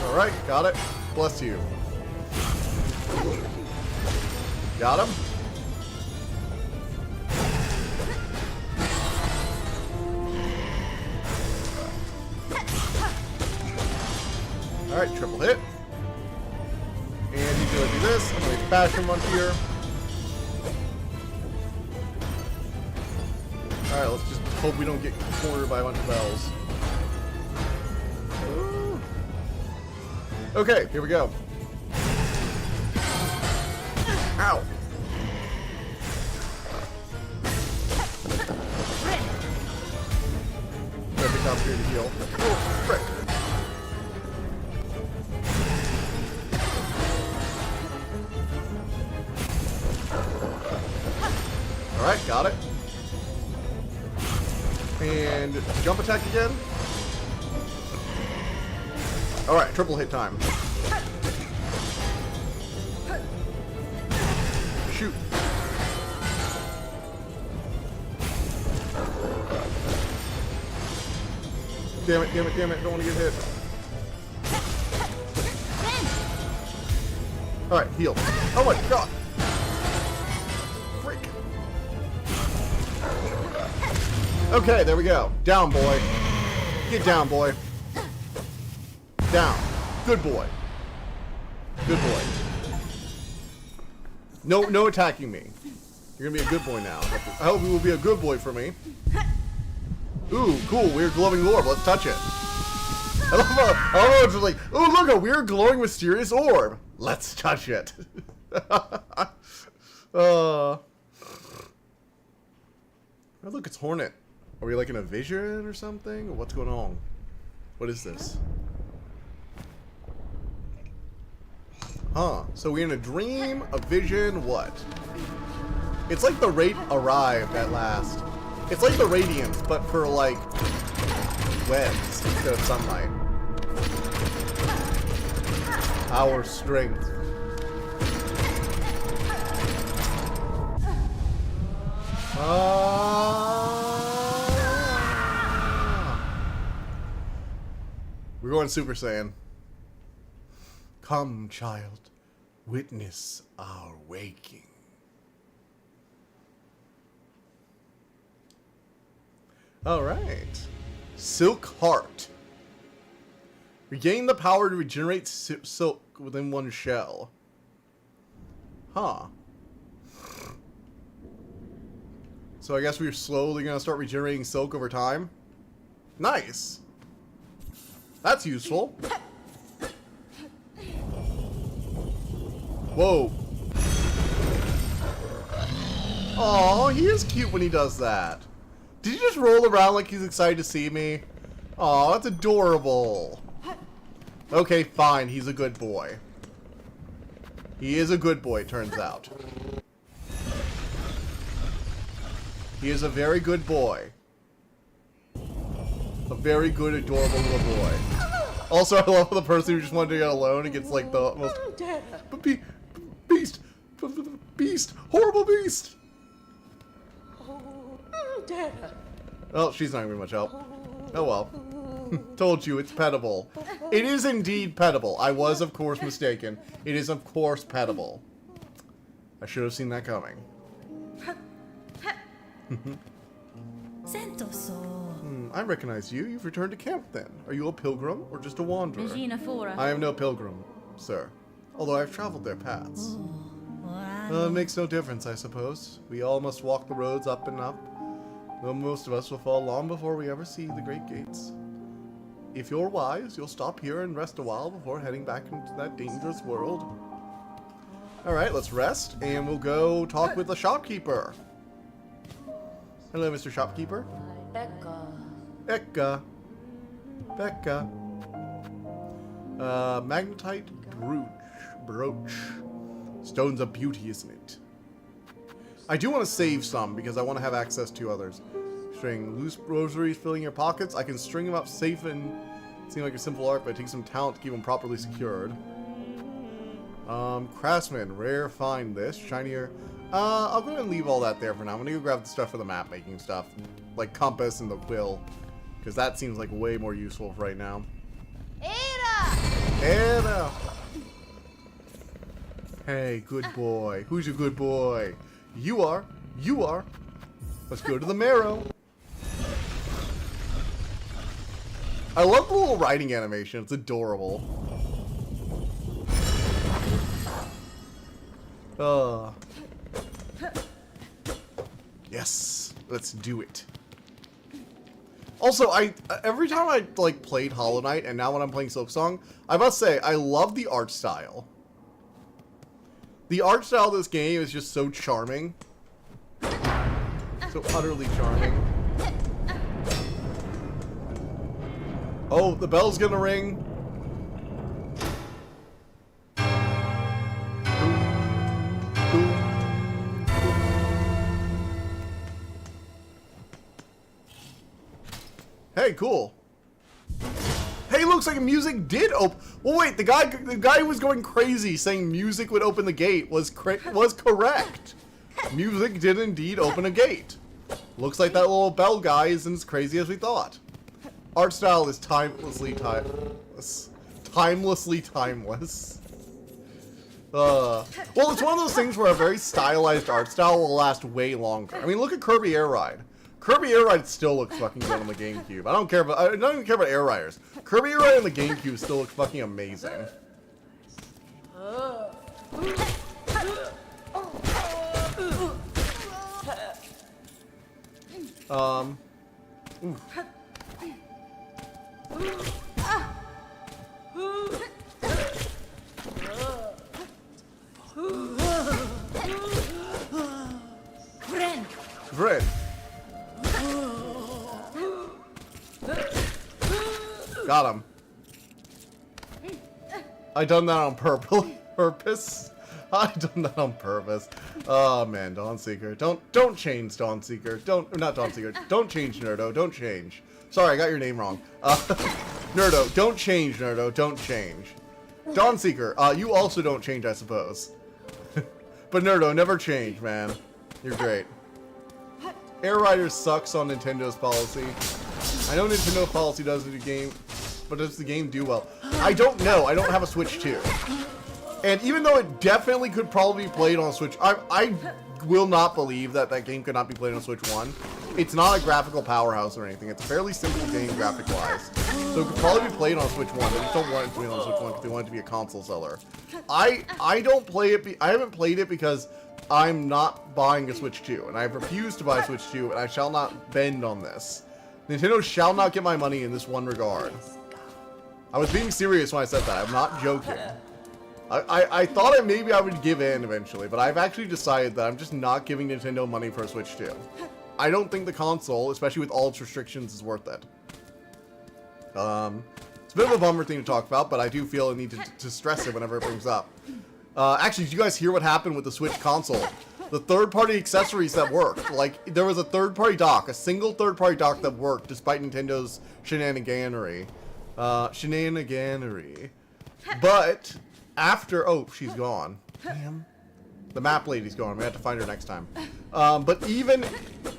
Alright, got it. Bless you. Got him. Alright, triple hit. And he's gonna do this. I'm gonna bash him onto here. Alright, let's just hope we don't get cornered by a bunch of bells. Okay, here we go. Ow. Gotta pick up here to heal. Oh, frick. Alright, got it. And jump attack again. Alright, triple hit time. Shoot. Damn it, damn it, damn it. Don't want to get hit. Alright, heal. Oh my god. Freak. Okay, there we go. Down, boy. Get down, boy. Down. Good boy. Good boy. No attacking me. You're gonna be a good boy now. I hope you will be a good boy for me. Ooh, cool. Weird glowing orb. Let's touch it. I love how it's just like, oh look, a weird glowing mysterious orb. Let's touch it. Oh look, it's Hornet. Are we like in a vision or something? What's going on? What is this? Huh. So we're in a dream, a vision, what? It's like the Rate arrived at last. It's like the Radiance, but for like webs instead of sunlight. Our strength. We're going Super Saiyan. Come, child, witness our waking. Alright. Silk Heart. Regain the power to regenerate silk within one shell. Huh. So I guess we're slowly going to start regenerating silk over time. Nice. That's useful. Whoa. Aw, he is cute when he does that. Did he just roll around like he's excited to see me? Aw, that's adorable. Okay, fine. He's a good boy. He is a good boy, it turns out. He is a very good boy. A very good, adorable little boy. Also, I love the person who just wanted to get alone and gets like the most... Beast! Horrible beast! Oh, she's not very much help. Oh well. Told you, it's petable. It is indeed petable. I was, of course, mistaken. It is, of course, petable. I should have seen that coming. I recognize you. You've returned to camp then. Are you a pilgrim or just a wanderer? Regina Fora. I am no pilgrim, sir. Although I've traveled their paths. It makes no difference, I suppose. We all must walk the roads up and up. Though most of us will fall long before we ever see the great gates. If you're wise, you'll stop here and rest a while before heading back into that dangerous world. Alright, let's rest, and we'll go talk with the shopkeeper. Hello, Mr. Shopkeeper. Becca. Magnetite brooch. Stone's a beauty, isn't it? I do want to save some because I want to have access to others. String loose rosaries filling your pockets. I can string them up safe and seem like a simple art, but it takes some talent to keep them properly secured. Craftsman, rare, find this, shinier. I'll go ahead and leave all that there for now. I'm gonna go grab the stuff for the map making stuff, like compass and the quill, because that seems like way more useful right now. Ada! Hey, good boy. Who's a good boy? You are. You are. Let's go to the marrow. I love the little riding animation. It's adorable. Yes. Let's do it. Also, every time I like played Hollow Knight, and now when I'm playing Silksong, I must say I love the art style. The art style of this game is just so charming. So utterly charming. Oh, the bell's gonna ring. Hey, cool. Hey, looks like music did open. Well, wait, the guy who was going crazy saying music would open the gate was correct. Music did indeed open a gate. Looks like that little bell guy isn't as crazy as we thought. Art style is timelessly timeless. Timelessly timeless. Well, it's one of those things where a very stylized art style will last way longer. I mean, look at Kirby Air Ride. Kirby Air Ride still looks fucking good on the GameCube. I don't even care about Air Riders. Kirby Air Ride on the GameCube still looks fucking amazing. Friend. Vren. Got him. I done that on purpose. I done that on purpose. Oh man, Dawnseeker. Don't change Dawnseeker. Not Dawnseeker. Don't change Nerdo. Don't change. Sorry, I got your name wrong. Nerdo, don't change, Nerdo. Don't change. Dawnseeker, you also don't change, I suppose. But Nerdo, never change, man. You're great. Air Riders sucks on Nintendo's policy. I know Nintendo policy does in the game, but does the game do well? I don't know. I don't have a Switch 2. And even though it definitely could probably be played on Switch, I will not believe that that game could not be played on Switch 1. It's not a graphical powerhouse or anything. It's a fairly simple game graphic-wise. So it could probably be played on Switch 1. They just don't want it to be on Switch 1 because they want it to be a console seller. I don't play it. I haven't played it because I'm not buying a Switch 2. And I've refused to buy a Switch 2, and I shall not bend on this. Nintendo shall not get my money in this one regard. I was being serious when I said that. I'm not joking. I thought maybe I would give in eventually, but I've actually decided that I'm just not giving Nintendo money for a Switch 2. I don't think the console, especially with all its restrictions, is worth it. It's a bit of a bummer thing to talk about, but I do feel a need to stress it whenever it brings up. Actually, did you guys hear what happened with the Switch console? The third-party accessories that worked. Like, there was a third-party dock, a single third-party dock that worked despite Nintendo's shenaniganery. But after... Oh, she's gone. Damn. The map lady's gone. We have to find her next time. But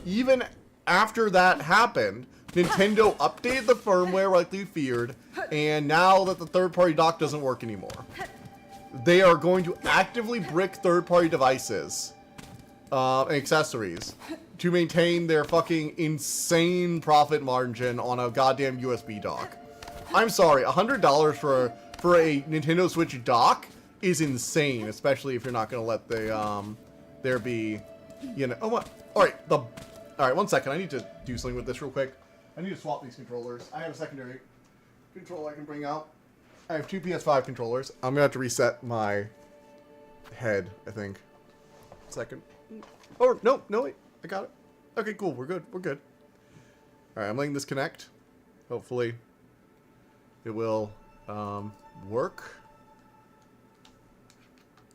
even after that happened, Nintendo updated the firmware like they feared, and now that the third-party dock doesn't work anymore, they are going to actively brick third-party devices and accessories to maintain their fucking insane profit margin on a goddamn USB dock. I'm sorry, $100 for a Nintendo Switch dock is insane, especially if you're not going to let the there be, you know. Oh, what? All right, 1 second. I need to do something with this real quick. I need to swap these controllers. I have a secondary controller I can bring out. I have two PS5 controllers. I'm gonna have to reset my head, I think. Second. Oh no, wait. I got it. Okay, cool. We're good. All right, I'm letting this connect. Hopefully, it will work.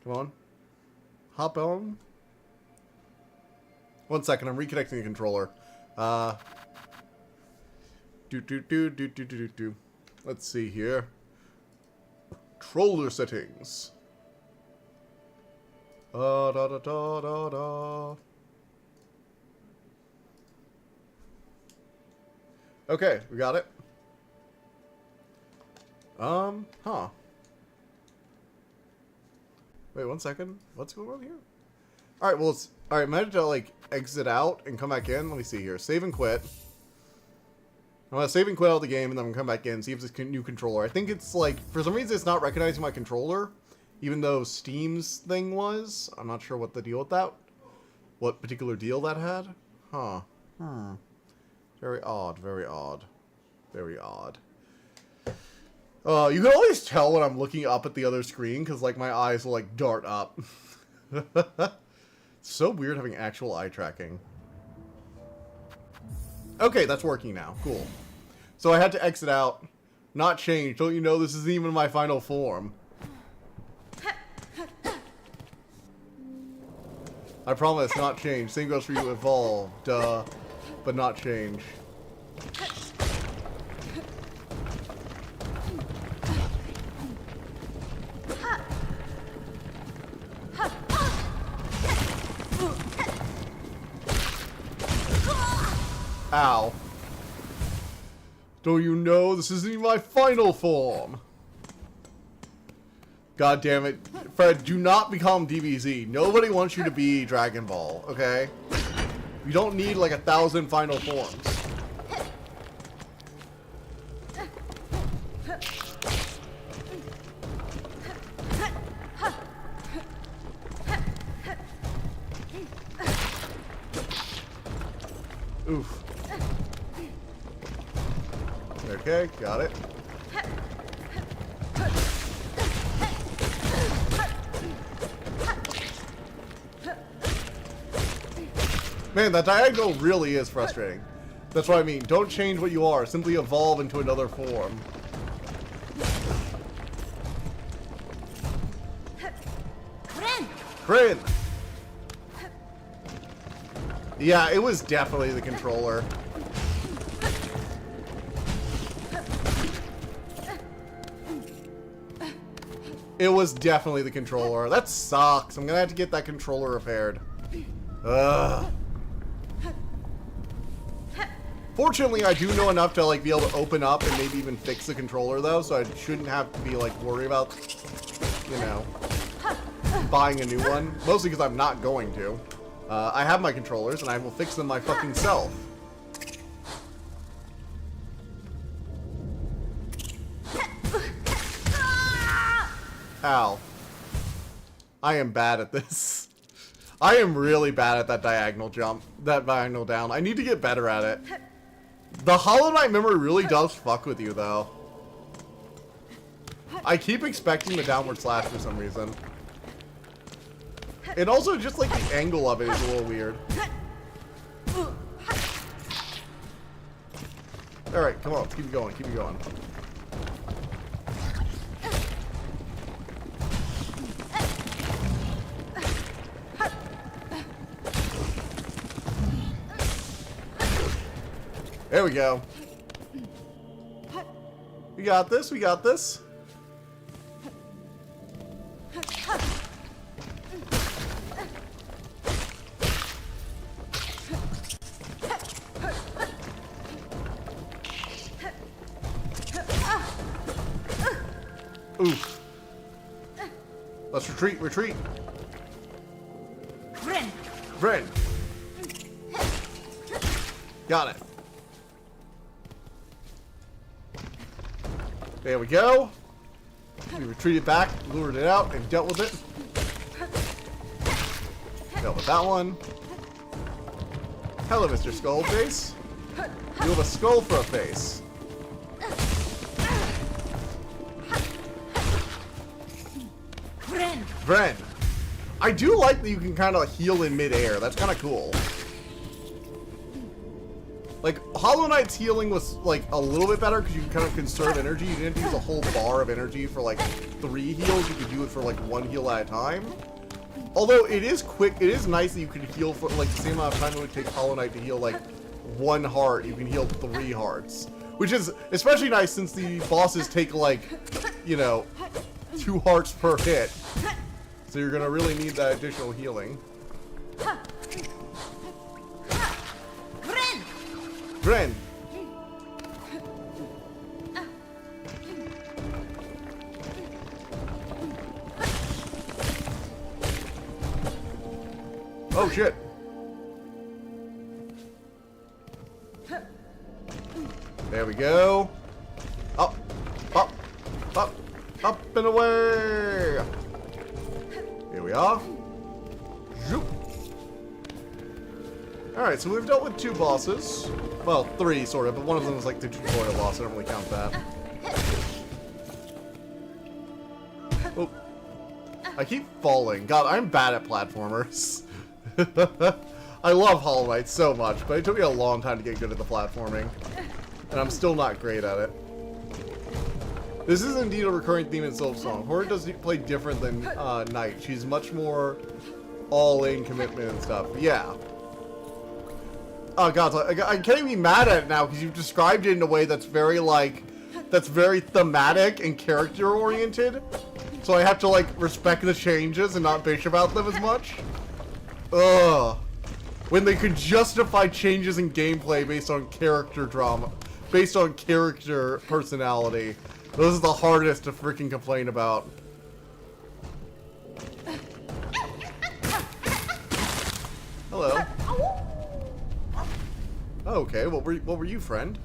Come on. Hop on. 1 second, I'm reconnecting the controller. Let's see here. Controller settings. Okay, we got it. Wait 1 second. What's going on here? Alright, well, alright, might have to, like, exit out and come back in. Let me see here. Save and quit. I'm going to save and quit out of the game, and then I'm going to come back in and see if this new controller. I think it's, like, for some reason it's not recognizing my controller, even though Steam's thing was. I'm not sure what the deal with that. What particular deal that had. Huh. Very odd, very odd. Very odd. You can always tell when I'm looking up at the other screen, because, like, my eyes will, like, dart up. It's so weird having actual eye tracking. Okay, that's working now. Cool. So I had to exit out. Not change. Don't you know this isn't even my final form? I promise, not change. Same goes for you, evolve. Duh. But not change. Ow. Don't you know this isn't even my final form? God damn it. Fred, do not become DBZ. Nobody wants you to be Dragon Ball, okay? You don't need like 1,000 final forms. Oof. Okay, got it. Man, that diagonal really is frustrating. That's what I mean. Don't change what you are. Simply evolve into another form. Kryn! Yeah, it was definitely the controller. It was definitely the controller. That sucks. I'm gonna have to get that controller repaired. Ugh. Fortunately, I do know enough to like be able to open up and maybe even fix the controller though, so I shouldn't have to be like worried about, you know, buying a new one. Mostly because I'm not going to. I have my controllers and I will fix them my fucking self. Ow. I am bad at this. I am really bad at that diagonal jump. That diagonal down. I need to get better at it. The Hollow Knight memory really does fuck with you, though. I keep expecting the downward slash for some reason. And also, just like the angle of it is a little weird. Alright, come on. Let's keep it going. Keep it going. There we go. We got this, we got this. Oof. Let's retreat, retreat. Friend. Got it. There we go. We retreated back, lured it out, and dealt with it. Dealt with that one. Hello, Mr. Skullface. You have a skull for a face. Vren. I do like that you can kind of heal in midair. That's kind of cool. Like, Hollow Knight's healing was, like, a little bit better because you can kind of conserve energy. You didn't use a whole bar of energy for, like, 3 heals. You could do it for, like, 1 heal at a time. Although, it is quick. It is nice that you can heal for, like, the same amount of time it would take Hollow Knight to heal, like, 1 heart. You can heal 3 hearts. Which is especially nice since the bosses take, like, you know, 2 hearts per hit. So you're going to really need that additional healing. Vren! Oh shit! There we go. Up, up, up, up and away! Here we are. Zoop. Alright, so we've dealt with 2 bosses. Well, 3 sort of, but one of them was like the tutorial boss, I don't really count that. Oh. I keep falling. God, I'm bad at platformers. I love Hollow Knight so much, but it took me a long time to get good at the platforming. And I'm still not great at it. This is indeed a recurring theme in Silksong. Horde does play different than Knight. She's much more all-in commitment and stuff. Yeah. Oh god, I can't even be mad at it now because you've described it in a way that's very like, that's very thematic and character-oriented. So I have to like respect the changes and not bitch about them as much. Ugh. When they could justify changes in gameplay based on character drama, based on character personality. Those are the hardest to freaking complain about. Hello. Oh, okay, what were you, friend?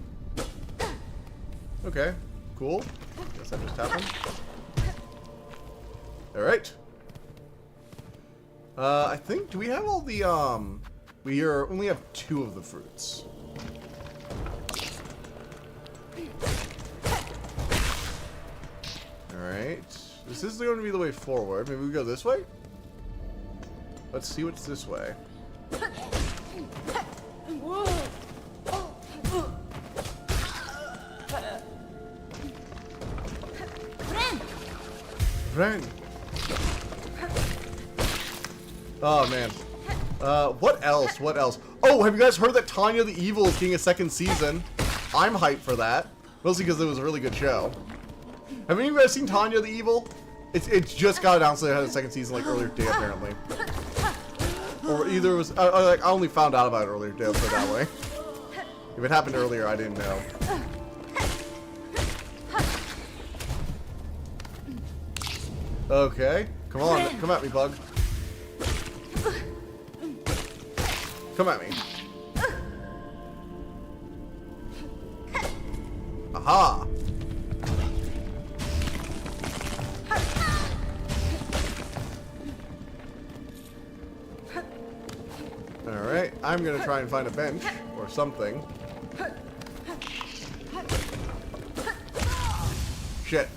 Okay, cool. Guess that just happened. Alright. I think, do we have all the, we only have 2 of the fruits. Alright. This is going to be the way forward. Maybe we go this way? Let's see what's this way. Ren. Oh man. What else? What else? Oh, have you guys heard that Tanya the Evil is getting a second season? I'm hyped for that. Mostly because it was a really good show. Have any of you guys seen Tanya the Evil? It's just got announced that it had a second season like earlier today apparently. Or either it was I only found out about it earlier today, let's put it that way. If it happened earlier, I didn't know. Okay. Come on, come at me, bug. Come at me. Aha! Alright, I'm gonna try and find a bench or something. Shit.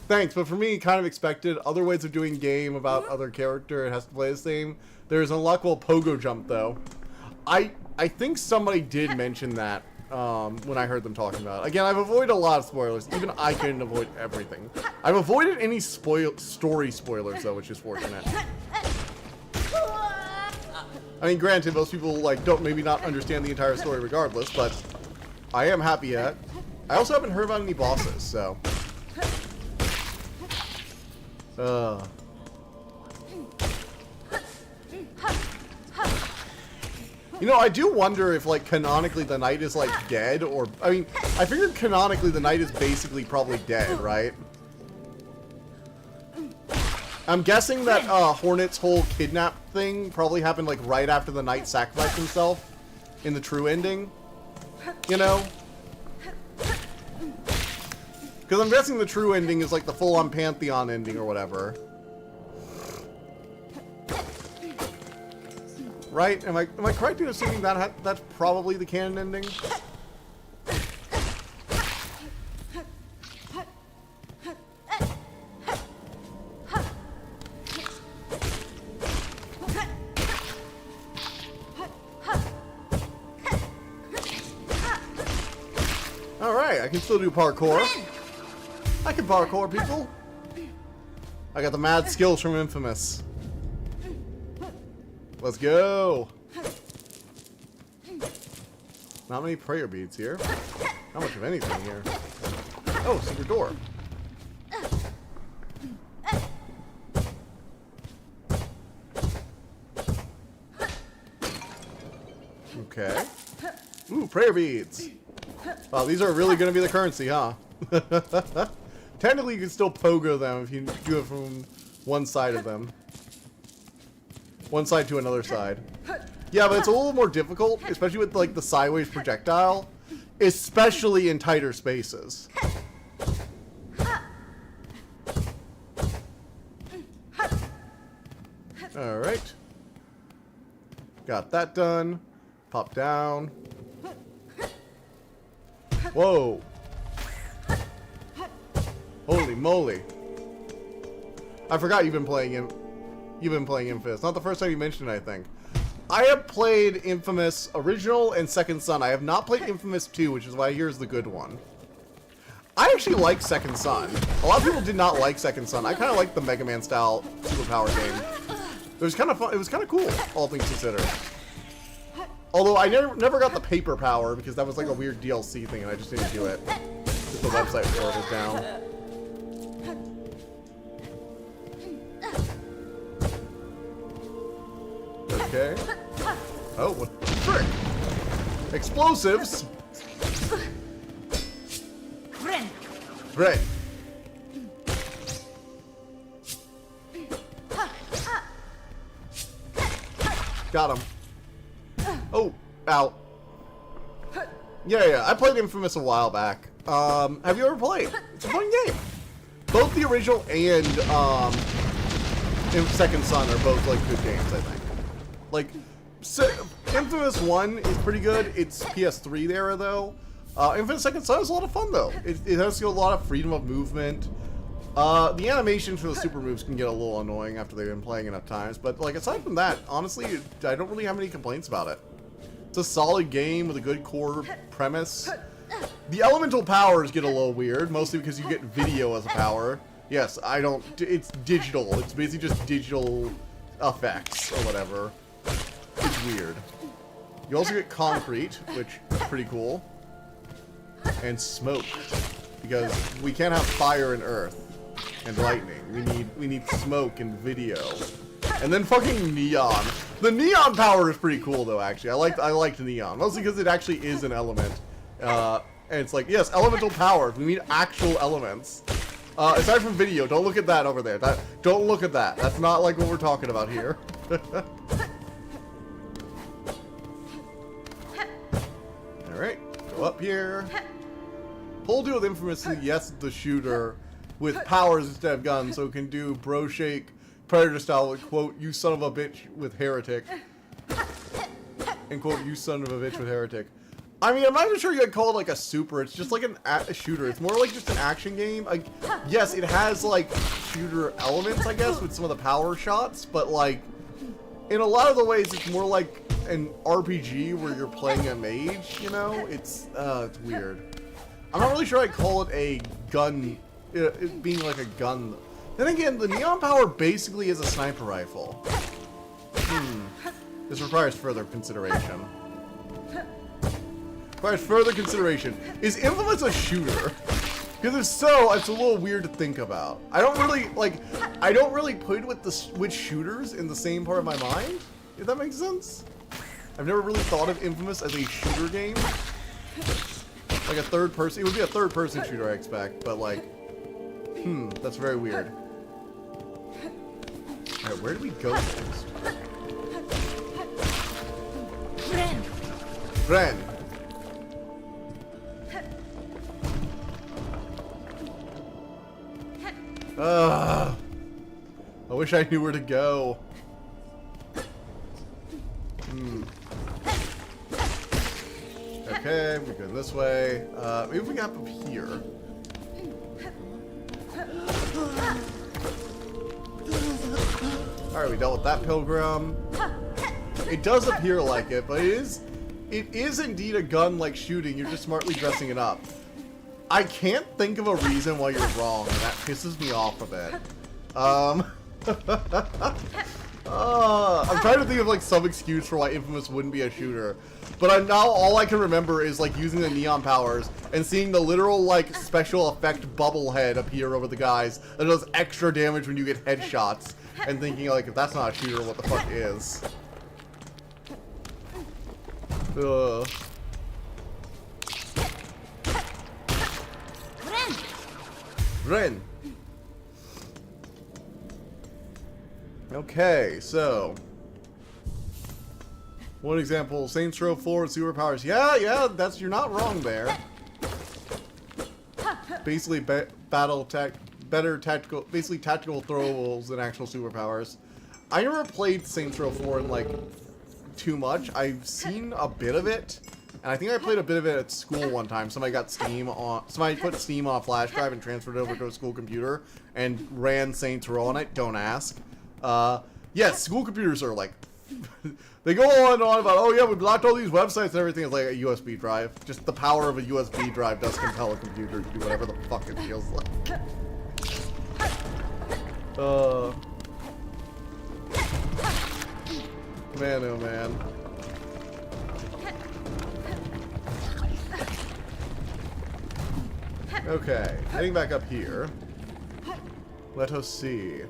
Thanks, but for me, kind of expected. Other ways of doing game about other character, it has to play the same. There's an unlockable pogo jump, though. I think somebody did mention that when I heard them talking about it. Again, I've avoided a lot of spoilers. Even I couldn't avoid everything. I've avoided any story spoilers, though, which is fortunate. I mean, granted, most people like don't maybe not understand the entire story regardless, but I am happy at. I also haven't heard about any bosses, so. You know, I do wonder if, like, canonically the knight is, like, dead, or... I mean, I figured canonically the knight is basically probably dead, right? I'm guessing that, Hornet's whole kidnap thing probably happened, like, right after the knight sacrificed himself in the true ending. You know? Because I'm guessing the true ending is, like, the full-on Pantheon ending or whatever. Right? Am I correct in assuming that that's probably the canon ending? Alright, I can still do parkour. I can parkour, people. I got the mad skills from Infamous. Let's go. Not many prayer beads here. Not much of anything here. Oh, secret door. Okay. Ooh, prayer beads. Wow, these are really going to be the currency, huh? Technically, you can still pogo them if you do it from one side of them. One side to another side. Yeah, but it's a little more difficult, especially with, like, the sideways projectile. Especially in tighter spaces. Alright. Got that done. Pop down. Whoa. Holy moly. I forgot you've been playing Infamous. Not the first time you mentioned it, I think. I have played Infamous Original and Second Son. I have not played Infamous 2, which is why here's the good one. I actually like Second Son. A lot of people did not like Second Son. I kind of like the Mega Man style superpower game. It was kind of fun. It was kind of cool, all things considered. Although I never got the paper power because that was like a weird DLC thing and I just didn't do it. Just the website where it was down. Okay. Oh, what the frick? Explosives! Right. Got him. Oh, ow. Yeah, I played Infamous a while back. Have you ever played? It's a fun game. Both the original and, Second Son are both, like, good games, I think. Like, Infamous 1 is pretty good. It's PS3 era, though. Infamous Second Son is a lot of fun, though. It has a lot of freedom of movement. The animations for the super moves can get a little annoying after they've been playing enough times, but like aside from that, honestly, I don't really have any complaints about it. It's a solid game with a good core premise. The elemental powers get a little weird, mostly because you get video as a power. Yes, it's digital. It's basically just digital effects or whatever. It's weird. You also get concrete, which is pretty cool. And smoke. Because we can't have fire and earth and lightning. We need smoke and video. And then fucking neon. The neon power is pretty cool though, actually. I liked neon. Mostly because it actually is an element. And it's like, yes, elemental powers. We need actual elements. Aside from video, don't look at that over there. Don't look at that. That's not like what we're talking about here. Alright, go up here. Hold to with infamously, yes, the shooter with powers instead of guns, so it can do bro shake, predator style, with quote, you son of a bitch with heretic. And quote, you son of a bitch with heretic. I mean, I'm not even sure you could call it like a super. It's just like a shooter. It's more like just an action game. Like, yes, it has like shooter elements, I guess, with some of the power shots. But like, in a lot of the ways, it's more like an RPG where you're playing a mage. You know, it's weird. I'm not really sure I'd call it a gun. It being like a gun. Then again, the neon power basically is a sniper rifle. This requires further consideration. Requires further consideration. Is Infamous a shooter? Because if so, it's a little weird to think about. I don't really put with shooters in the same part of my mind, if that makes sense. I've never really thought of Infamous as a shooter game. Like a third person, it would be a third person shooter I expect, but like, that's very weird. Alright, where do we go next? Ren! I wish I knew where to go. Okay, we're going this way. Maybe we got up here. Alright, we dealt with that pilgrim. It does appear like it, but it is indeed a gun-like shooting. You're just smartly dressing it up. I can't think of a reason why you're wrong, and that pisses me off a bit. I'm trying to think of like some excuse for why Infamous wouldn't be a shooter, but now all I can remember is like using the neon powers and seeing the literal like special effect bubble head appear over the guys that does extra damage when you get headshots, and thinking like, if that's not a shooter, what the fuck is? Ren. Okay, so one example: Saints Row 4 with superpowers. Yeah, you're not wrong there. Basically, better tactical, basically tactical throwables than actual superpowers. I never played Saints Row 4 in like too much. I've seen a bit of it. And I think I played a bit of it at school one time. Somebody put Steam on a flash drive and transferred it over to a school computer and ran Saints Row on it. Don't ask. Yes, school computers are like, they go on and on about, oh yeah, we blocked all these websites and everything. It's like a USB drive. Just the power of a USB drive does compel a computer to do whatever the fuck it feels like. Man, oh man. Okay, heading back up here. Let us see.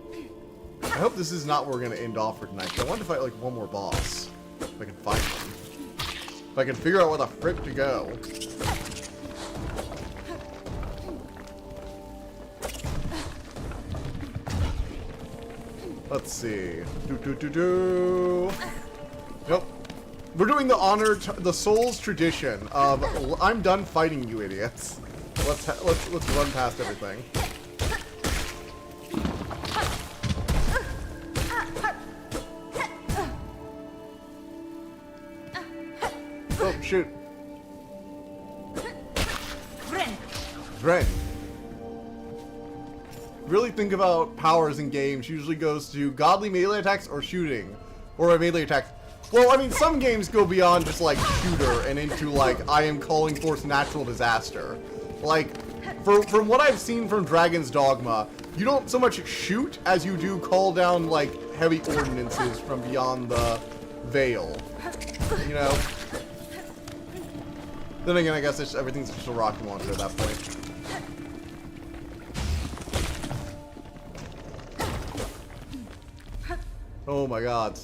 I hope this is not where we're going to end off for tonight, but I wanted to fight like one more boss. If I can find one. If I can figure out where the frick to go. Let's see. Nope. We're doing the Souls tradition of I'm done fighting you idiots. Let's run past everything. Oh shoot. Ren. really think about powers in games, usually goes to godly melee attacks or shooting. Or a melee attack. Well, I mean, some games go beyond just, like, shooter and into, like, I am calling forth natural disaster. Like, from what I've seen from Dragon's Dogma, you don't so much shoot as you do call down, like, heavy ordinances from beyond the veil. You know? Then again, I guess everything's just a rocket launcher at that point. Oh my god.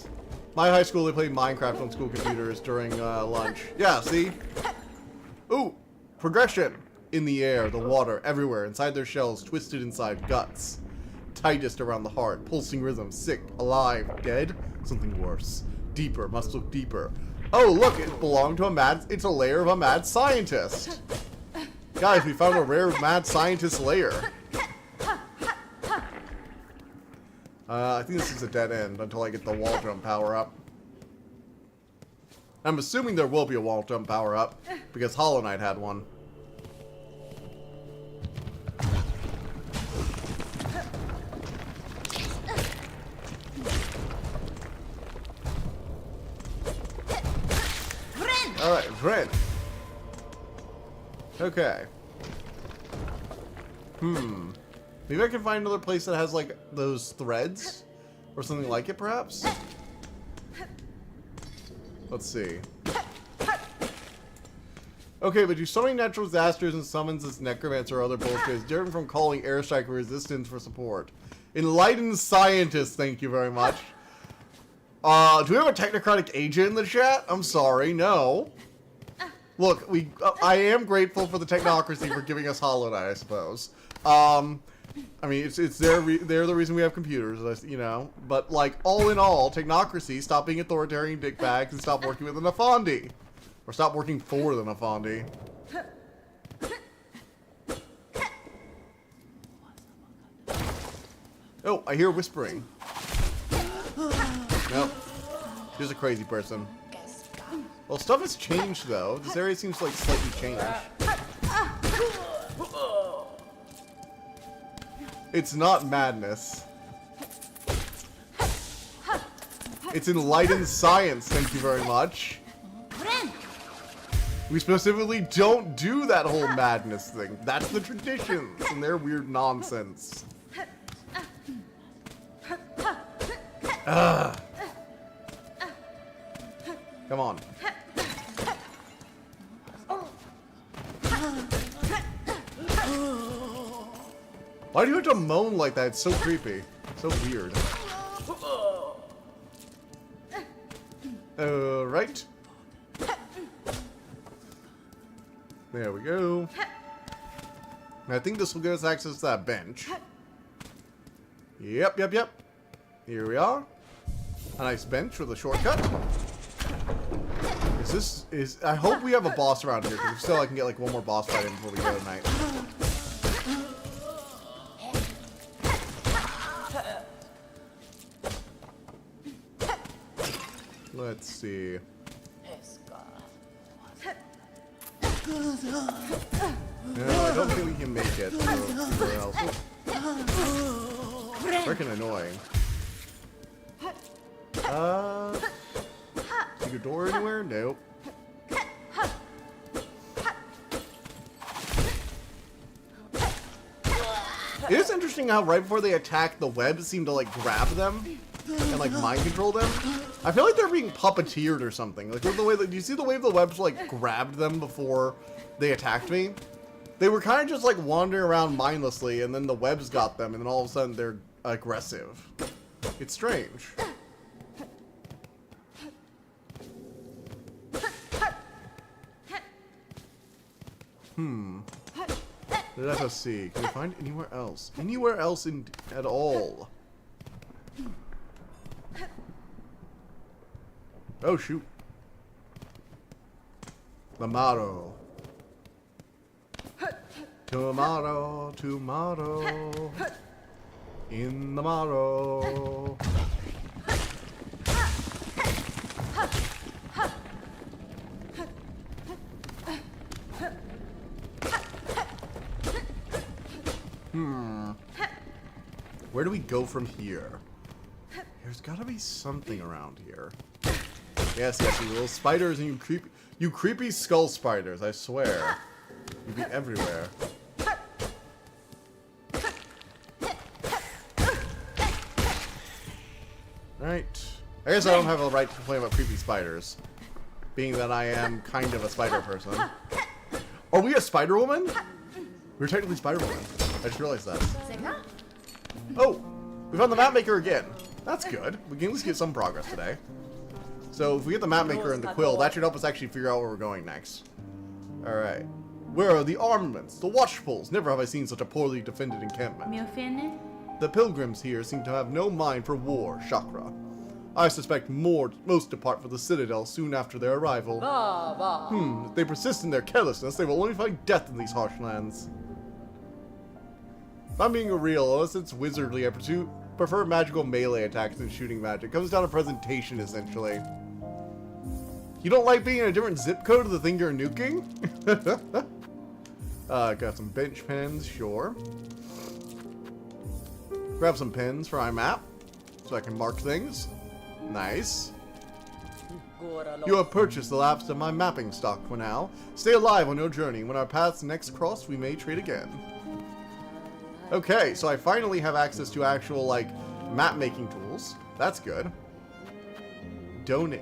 My high school, they played Minecraft on school computers during lunch. Yeah, see? Ooh! Progression! In the air, the water, everywhere, inside their shells, twisted inside, guts. Tightest around the heart, pulsing rhythm, sick, alive, dead, something worse. Deeper, must look deeper. Oh, look, it belonged to it's a lair of a mad scientist. Guys, we found a rare mad scientist lair. I think this is a dead end until I get the wall jump power up. I'm assuming there will be a wall jump power up because Hollow Knight had one. Alright, Ren. Okay. Maybe I can find another place that has, like, those threads? Or something like it, perhaps? Let's see. Okay, but do summoning natural disasters and summons this necromancer or other bullshit is different from calling airstrike resistance for support. Enlightened scientist, thank you very much. Do we have a technocratic agent in the chat? I'm sorry, no. Look, I am grateful for the technocracy for giving us Hollow Knight, I suppose. I mean, they're the reason we have computers, you know. But, like, all in all, technocracy, stop being authoritarian dickbags and stop working with the Nafandi. Or stop working for the Nafandi. Oh, I hear whispering. Nope. She's a crazy person. Well, stuff has changed, though. This area seems like slightly changed. It's not madness. It's enlightened science, thank you very much. We specifically don't do that whole madness thing. That's the traditions and their weird nonsense. Ugh. Come on. Why do you have to moan like that? It's so creepy. So weird. Right. There we go. I think this will give us access to that bench. Yep. Here we are. A nice bench with a shortcut. I hope we have a boss around here, because if so, I can get like one more boss fight in before we go tonight. Let's see. No, I don't think we can make it. Somewhere else. Freaking annoying. Secret door anywhere? Nope. It is interesting how right before they attack, the webs seem to like grab them and like mind control them. I feel like they're being puppeteered or something. Like the way that, do you see the way the webs like grabbed them before they attacked me? They were kind of just like wandering around mindlessly, and then the webs got them, and then all of a sudden they're aggressive. It's strange. Let us see. Can we find anywhere else? Anywhere else at all? Oh, shoot. Tomorrow. Tomorrow, tomorrow. In the morrow. Where do we go from here? There's gotta be something around here. Yes, yes, you little spiders and you creepy skull spiders, I swear. You'd be everywhere. Right. I guess I don't have a right to complain about creepy spiders. Being that I am kind of a spider person. Are we a Spider Woman? We're technically Spider Woman. I just realized that. Oh! We found the map maker again. That's good. We can at least get some progress today. So if we get the map maker and the quill, that should help us actually figure out where we're going next. Alright. Where are the armaments? The watchpoles? Never have I seen such a poorly defended encampment. Mi offende? The pilgrims here seem to have no mind for war, Chakra. I suspect most depart for the Citadel soon after their arrival. If they persist in their carelessness, they will only find death in these harsh lands. If I'm being real, unless it's wizardly, I prefer magical melee attacks than shooting magic. It comes down to presentation, essentially. You don't like being in a different zip code of the thing you're nuking? Got some bench pens, sure. Grab some pens for my map, so I can mark things. Nice. You have purchased the lapse of my mapping stock for now. Stay alive on your journey. When our paths next cross, we may trade again. Okay, so I finally have access to actual, like, map-making tools. That's good. Donate.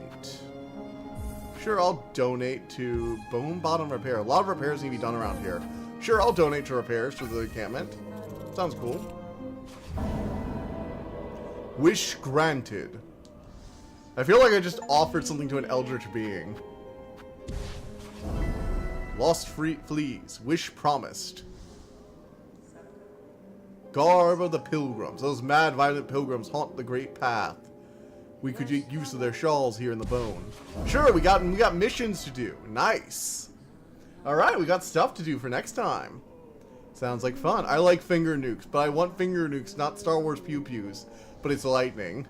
Sure, I'll donate to Bone Bottom Repair. A lot of repairs need to be done around here. Sure, I'll donate to repairs to the encampment. Sounds cool. Wish granted. I feel like I just offered something to an eldritch being. Lost fleas. Wish promised. Garb of the pilgrims. Those mad, violent pilgrims haunt the great path. We could get use of their shawls here in the bone. Sure, we got missions to do. Nice. Alright, we got stuff to do for next time. Sounds like fun. I like finger nukes, but I want finger nukes, not Star Wars pew-pews. But it's lightning.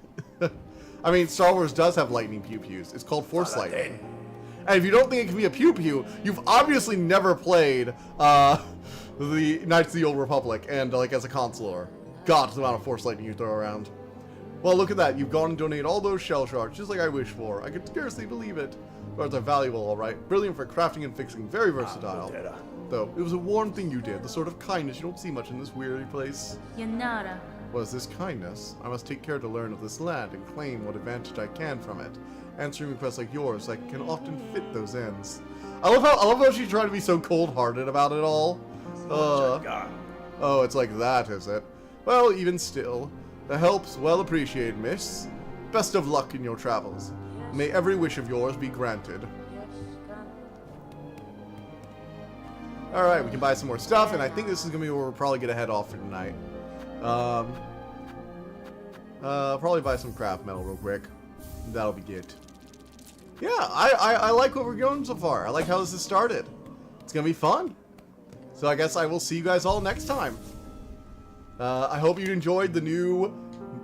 I mean, Star Wars does have lightning pew-pews. It's called Force Lightning. And if you don't think it can be a pew-pew, you've obviously never played the Knights of the Old Republic and like as a consular. God, the amount of Force Lightning you throw around. Well, look at that. You've gone and donated all those shell shards, just like I wished for. I could scarcely believe it. Shards are valuable, all right. Brilliant for crafting and fixing. Very versatile. Though, it was a warm thing you did. The sort of kindness you don't see much in this weary place. Yanara. Was this kindness? I must take care to learn of this land and claim what advantage I can from it. Answering requests like yours, I can often fit those ends. I love how she's trying to be so cold-hearted about it all. Oh, it's like that, is it? Well, even still, the help's well appreciated, miss. Best of luck in your travels. May every wish of yours be granted. Alright, we can buy some more stuff, and I think this is going to be where we'll probably get a head off for tonight. Probably buy some craft metal real quick. That'll be good. Yeah, I like what we're going so far. I like how this has started. It's gonna be fun. So I guess I will see you guys all next time. I hope you enjoyed the new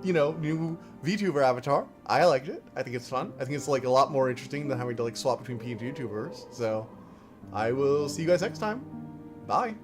VTuber avatar. I liked it. I think it's fun. I think it's like a lot more interesting than having to like swap between P and YouTubers. So I will see you guys next time. Bye.